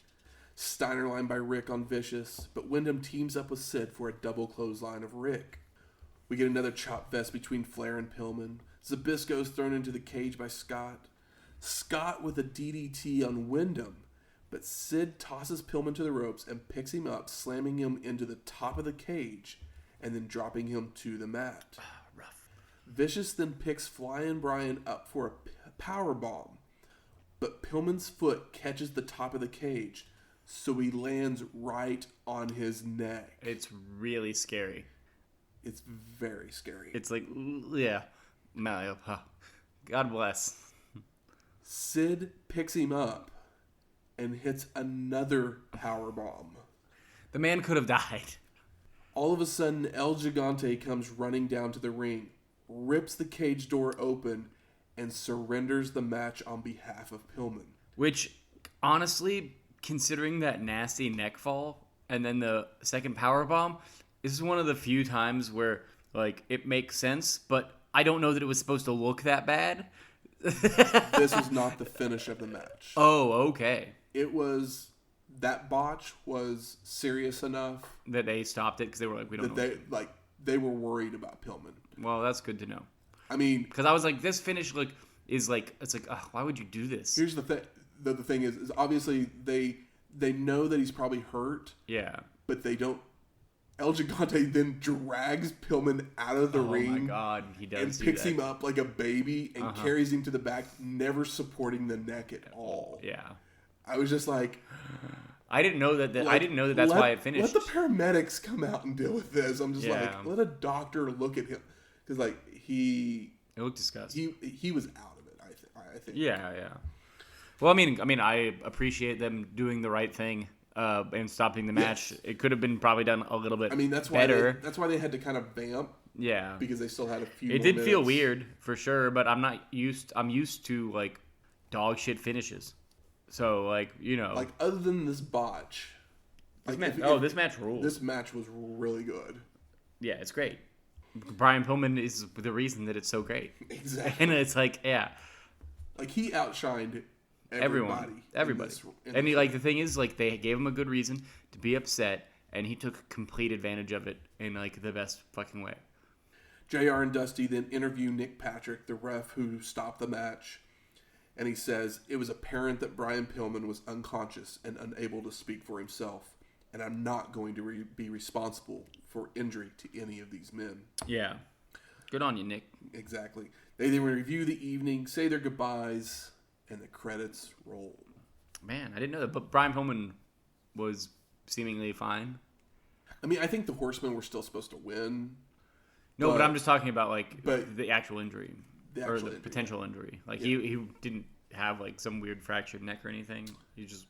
Steiner line by Rick on Vicious, but Wyndham teams up with Sid for a double clothesline of Rick. We get another chop vest between Flair and Pillman. Zbyszko is thrown into the cage by Scott. Scott with a DDT on Wyndham, but Sid tosses Pillman to the ropes and picks him up, slamming him into the top of the cage and then dropping him to the mat. Rough. Vicious then picks Flying Brian up for a power bomb, but Pillman's foot catches the top of the cage, so he lands right on his neck. It's really scary. It's very scary. It's like, yeah. God bless. Sid picks him up and hits another power bomb. The man could have died. All of a sudden, El Gigante comes running down to the ring, rips the cage door open, and surrenders the match on behalf of Pillman. Which, honestly, considering that nasty neck fall and then the second power bomb, this is one of the few times where, like, it makes sense, but I don't know that it was supposed to look that bad. This was not the finish of the match. Oh, okay. It was... That botch was serious enough that they stopped it because they were like, we don't know. They were worried about Pillman. Well, that's good to know. I mean, because I was like, this finish it's like, why would you do this? Here's the thing. The thing is obviously they know that he's probably hurt. Yeah. But they don't. El Gigante then drags Pillman out of the ring. Oh my God, he does. And picks him up like a baby and carries him to the back, never supporting the neck at all. Yeah. I was just like, I didn't know that. I didn't know that that's why it finished. Let the paramedics come out and deal with this. I'm just like, let a doctor look at him, because like it looked disgusting. He was out of it. I think. Yeah. Well, I mean, I appreciate them doing the right thing and stopping the match. Yes. It could have been probably done a little bit. That's why better. That's why they had to kind of vamp. Yeah. Because they still had a few. It did feel weird for sure, but I'm used to like dog shit finishes. So, like, Like, other than this botch. This match rules. This match was really good. Yeah, it's great. Brian Pillman is the reason that it's so great. Exactly. And it's like, yeah. Like, he outshined everybody. Everybody. And the thing is, like, they gave him a good reason to be upset, and he took complete advantage of it in, like, the best fucking way. JR and Dusty then interview Nick Patrick, the ref who stopped the match. And he says, it was apparent that Brian Pillman was unconscious and unable to speak for himself. And I'm not going to be responsible for injury to any of these men. Yeah. Good on you, Nick. Exactly. They then review the evening, say their goodbyes, and the credits roll. Man, I didn't know that. But Brian Pillman was seemingly fine. I mean, I think the Horsemen were still supposed to win. No, but I'm just talking about, like, the actual injury. Or the potential injury. Like, he didn't have, like, some weird fractured neck or anything. He just...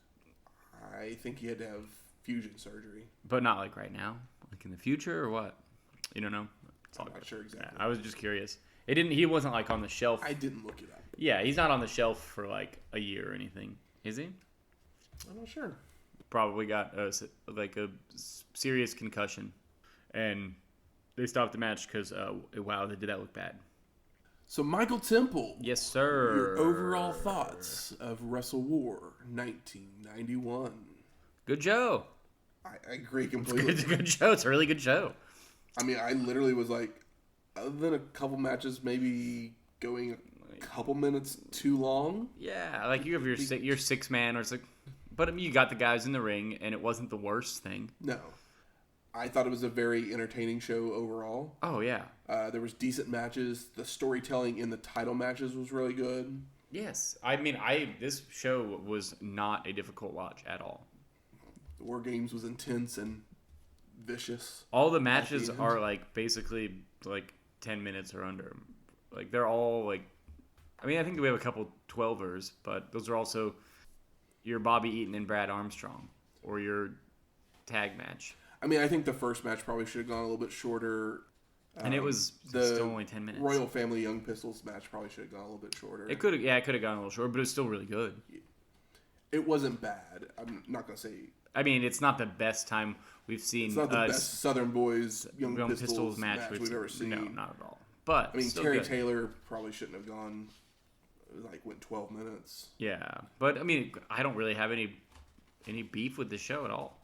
I think he had to have fusion surgery. But not, like, right now? Like, in the future or what? You don't know? I'm not sure exactly. Yeah, I was just curious. He wasn't, like, on the shelf. I didn't look it up. Yeah, he's not on the shelf for, like, a year or anything. Is he? I'm not sure. Probably got, a serious concussion. And they stopped the match because, wow, did that look bad. So, Michael Temple. Yes, sir. Your overall thoughts of WrestleWar 1991. Good show. I agree completely. It's a good show. It's a really good show. I mean, I literally was like, other than a couple matches maybe going a couple minutes too long. Yeah, like you have your 6-man or it's like, but I mean, you got the guys in the ring and it wasn't the worst thing. No. I thought it was a very entertaining show overall. Oh, yeah. There was decent matches. The storytelling in the title matches was really good. Yes. I mean, this show was not a difficult watch at all. The WarGames was intense and vicious. All the matches are, like, basically, like, 10 minutes or under. Like, they're all, like... I mean, I think we have a couple 12ers, but those are also your Bobby Eaton and Brad Armstrong. Or your tag match. I mean, I think the first match probably should have gone a little bit shorter. And it was still only 10 minutes. Royal Family Young Pistols match probably should have gone a little bit shorter. It could have gone a little shorter, but it was still really good. It wasn't bad. I'm not going to say... I mean, it's not the best time we've seen... It's not the best Southern Boys Young Pistols match we've ever seen. No, not at all. But I mean, Terry Taylor probably shouldn't have gone... went 12 minutes. Yeah. But, I mean, I don't really have any beef with the show at all.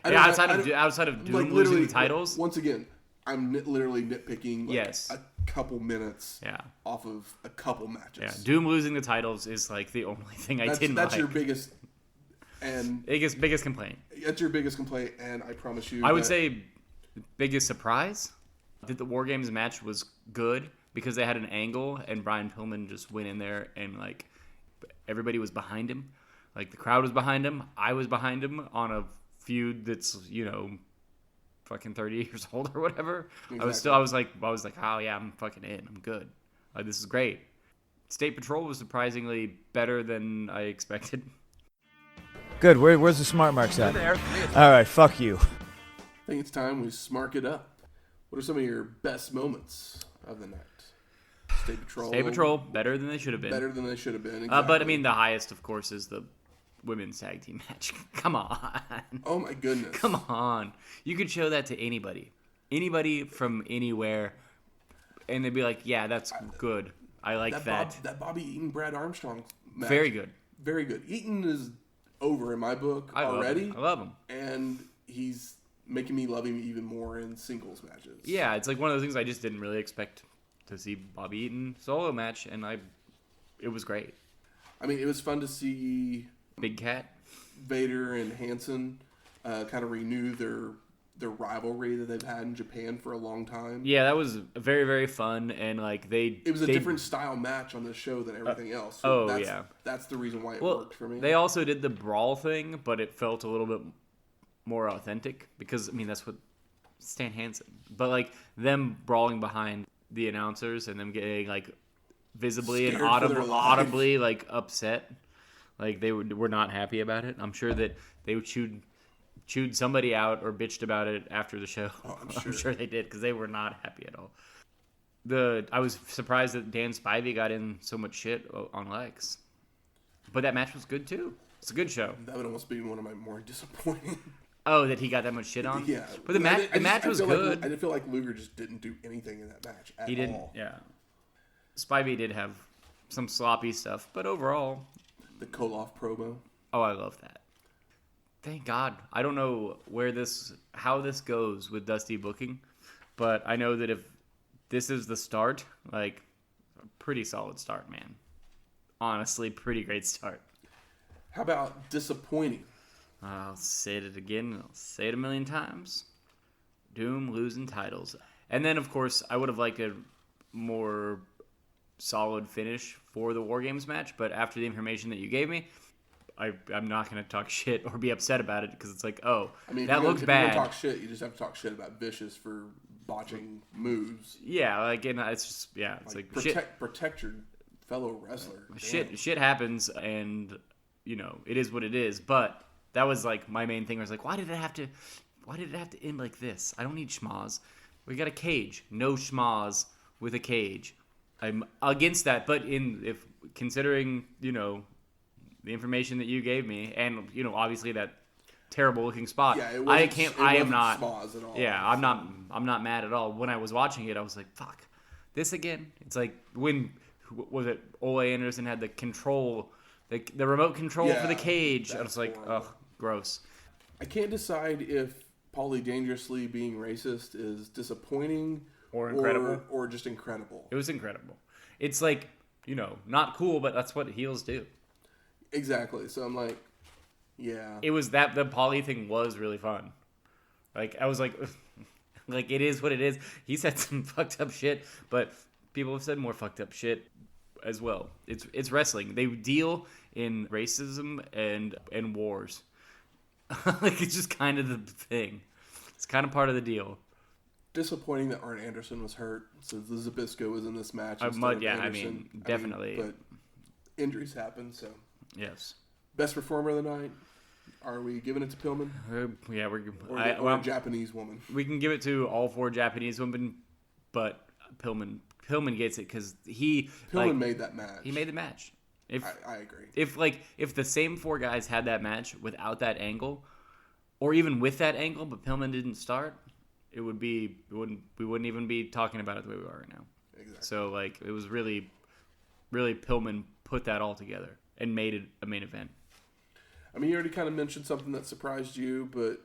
Outside of Doom losing the titles... Once again... I'm literally nitpicking a couple minutes off of a couple matches. Yeah, Doom losing the titles is like the only thing I didn't like. That's your biggest complaint. That's your biggest complaint, and I promise you. I would say biggest surprise that the WarGames match was good because they had an angle and Brian Pillman just went in there and like everybody was behind him, like the crowd was behind him. I was behind him on a feud that's fucking 30 years old or whatever. Exactly. I was like, oh yeah, I'm fucking in. I'm good. This is great. State Patrol was surprisingly better than I expected. Good. Where's the smart marks at? All right, fuck you. I think it's time we smark it up. What are some of your best moments of the night? State Patrol, better than they should have been. Exactly. But I mean, the highest, of course, is the women's tag team match. Come on. Oh my goodness. Come on. You could show that to anybody from anywhere, and they'd be like, yeah, that's good. I like that. That Bobby Eaton, Brad Armstrong match. Very good. Very good. Eaton is over in my book already. I love him. And he's making me love him even more in singles matches. Yeah, it's like one of those things I just didn't really expect to see Bobby Eaton solo match, and it was great. I mean, it was fun to see Big Cat, Vader, and Hansen kind of renew their rivalry that they've had in Japan for a long time. Yeah, that was very, very fun, and it was a different style match on this show than everything else. So that's the reason why it worked for me. They also did the brawl thing, but it felt a little bit more authentic because I mean that's what Stan Hansen. But them brawling behind the announcers and them getting visibly and audibly upset. They were not happy about it. I'm sure that they chewed somebody out or bitched about it after the show. Oh, I'm sure they did because they were not happy at all. I was surprised that Dan Spivey got in so much shit on Lex. But that match was good too. It's a good show. That would almost be one of my more disappointing. Oh, that he got that much shit on? Yeah. But the match was good. I feel like Luger just didn't do anything in that match at all. He didn't, yeah. Spivey did have some sloppy stuff, but overall... The Koloff promo. Oh, I love that. Thank God. I don't know how this goes with Dusty booking, but I know that if this is the start, a pretty solid start, man. Honestly, pretty great start. How about disappointing? I'll say it again. I'll say it a million times. Doom losing titles. And then, of course, I would have liked a more solid finish for the WarGames match, but after the information that you gave me, I'm not going to talk shit or be upset about it because it's that looks bad. If you talk shit, you just have to talk shit about Vicious for botching moves. Yeah, and it's just, protect your fellow wrestler. Shit happens, and, it is what it is, but that was, my main thing was, why did it have to end like this? I don't need schmaz. We got a cage. No schmaz with a cage. I'm against that, but if considering, the information that you gave me, and obviously that terrible looking spot. Yeah, I am not. Schmaz at all, yeah, I'm not mad at all. When I was watching it, I was like, "Fuck, this again." It's like when was it? Ole Anderson had the control, the remote control for the cage. I was like, "Ugh, gross." I can't decide if Paulie Dangerously being racist is disappointing or incredible or just incredible. It was incredible. It's not cool, but that's what heels do. Exactly. So I'm like, yeah. It was that the Paulie thing was really fun. I was like, it is what it is. He said some fucked up shit, but people have said more fucked up shit as well. It's wrestling. They deal in racism and wars. It's just kind of the thing. It's kind of part of the deal. Disappointing that Arn Anderson was hurt, so the Zbyszko was in this match. Definitely. But injuries happen, so. Yes. Best performer of the night? Are we giving it to Pillman? Yeah, Or a Japanese woman? We can give it to all 4 Japanese women, but Pillman gets it because Pillman made that match. He made the match. I agree. If the same 4 guys had that match without that angle, or even with that angle, but Pillman didn't start, we wouldn't even be talking about it the way we are right now. Exactly. So it was really, really Pillman put that all together and made it a main event. I mean, you already kind of mentioned something that surprised you, but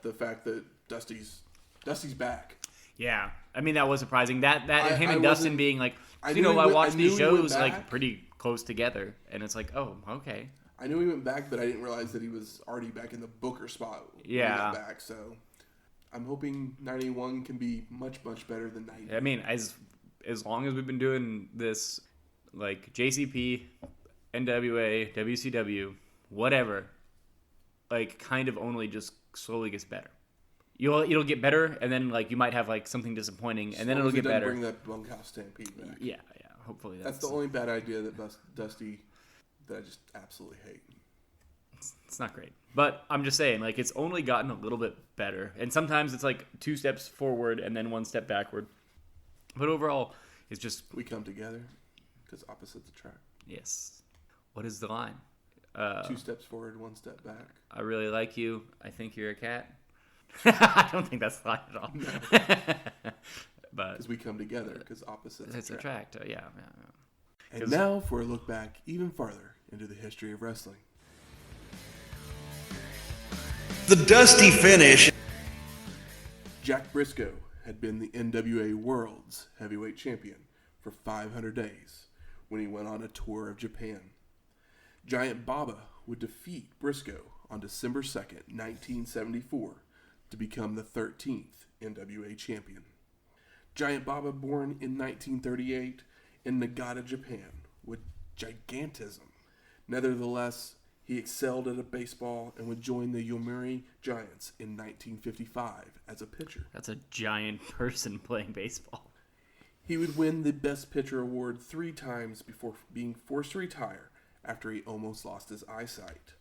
the fact that Dusty's back. Yeah, I mean that was surprising. That him and Dustin being I watch these shows pretty close together, and it's oh, okay. I knew he went back, but I didn't realize that he was already back in the Booker spot when he got back. So I'm hoping 91 can be much, much better than 90. I mean, as long as we've been doing this, JCP, NWA, WCW, whatever, kind of only just slowly gets better. It'll get better, and then you might have something disappointing, and then it'll get better. Bring that bunkhouse stampede back. Yeah. Hopefully that's the only bad idea that Dusty that I just absolutely hate. It's not great, but I'm just saying it's only gotten a little bit better, and sometimes it's 2 steps forward and then 1 step backward. But overall, it's just we come together because opposites attract. Yes. What is the line? 2 steps forward, 1 step back. I really like you. I think you're a cat. I don't think that's the line at all. No. But because we come together because opposites attract. Yeah. And now for a look back even farther into the history of wrestling. The Dusty Finish. Jack Briscoe had been the NWA World's Heavyweight Champion for 500 days when he went on a tour of Japan. Giant Baba would defeat Briscoe on December 2nd, 1974 to become the 13th NWA Champion. Giant Baba, born in 1938 in Nagata, Japan, with gigantism. Nevertheless, he excelled at baseball and would join the Yomiuri Giants in 1955 as a pitcher. That's a giant person playing baseball. He would win the Best Pitcher award 3 times before being forced to retire after he almost lost his eyesight.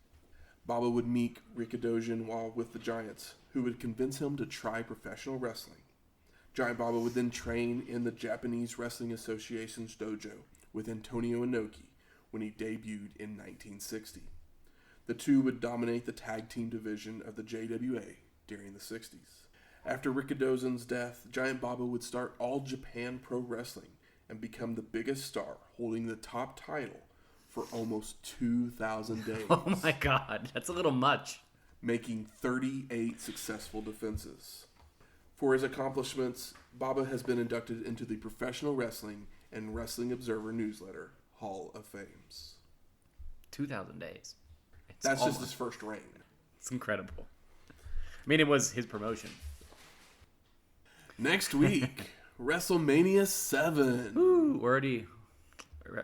Baba would meet Rikidojin while with the Giants, who would convince him to try professional wrestling. Giant Baba would then train in the Japanese Wrestling Association's dojo with Antonio Inoki when he debuted in 1960. The two would dominate the tag team division of the JWA during the 60s. After Rikidojin's death, Giant Baba would start All Japan Pro Wrestling and become the biggest star, holding the top title for almost 2,000 days. Oh my God, that's a little much. Making 38 successful defenses. For his accomplishments, Baba has been inducted into the Professional Wrestling and Wrestling Observer Newsletter Hall of Fames. 2,000 days. That's just his first reign. It's incredible. I mean, it was his promotion. Next week, WrestleMania 7. Woo, we're already...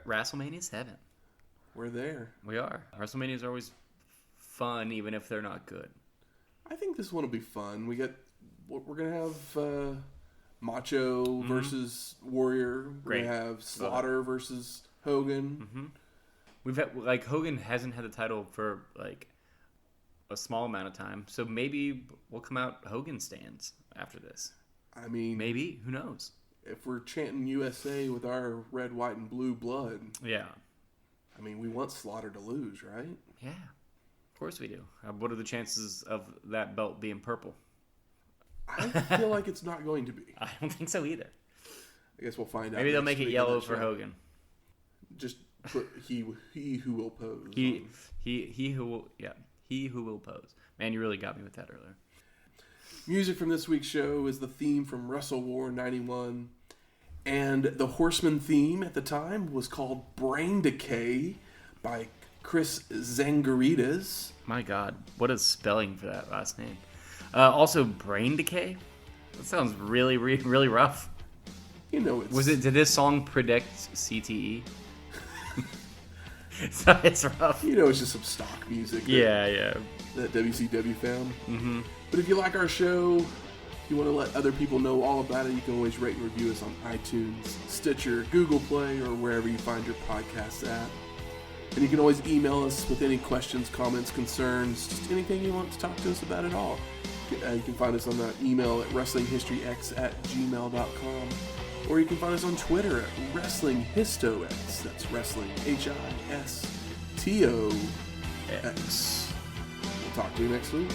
WrestleMania 7. We're there. We are. WrestleManias are always fun, even if they're not good. I think this one will be fun. We're gonna have Macho versus Warrior. We're gonna have Slaughter versus Hogan. Mm-hmm. We've had Hogan hasn't had the title for a small amount of time, so maybe we'll come out Hogan stands after this. I mean, maybe, who knows? If we're chanting USA with our red, white, and blue blood, yeah. I mean, we want Slaughter to lose, right? Yeah, of course we do. What are the chances of that belt being purple? I feel like it's not going to be. I don't think so either. I guess we'll find out. Maybe they'll make it yellow for Hogan. Just put he who will pose. He who will pose. Man, you really got me with that earlier. Music from this week's show is the theme from WrestleWar 91. And the Horseman theme at the time was called Brain Decay by Chris Zangarides. My God, what a spelling for that last name. Also, Brain Decay? That sounds really, really rough. You know it's... Did this song predict CTE? So it's rough. You know it's just some stock music. Yeah. That WCW found. Mm-hmm. But if you like our show, if you want to let other people know all about it, you can always rate and review us on iTunes, Stitcher, Google Play, or wherever you find your podcasts at. And you can always email us with any questions, comments, concerns, just anything you want to talk to us about at all. You can find us on that email at wrestlinghistoryx@gmail.com. Or you can find us on Twitter at WrestlingHistoX. That's Wrestling HISTOX. We'll talk to you next week.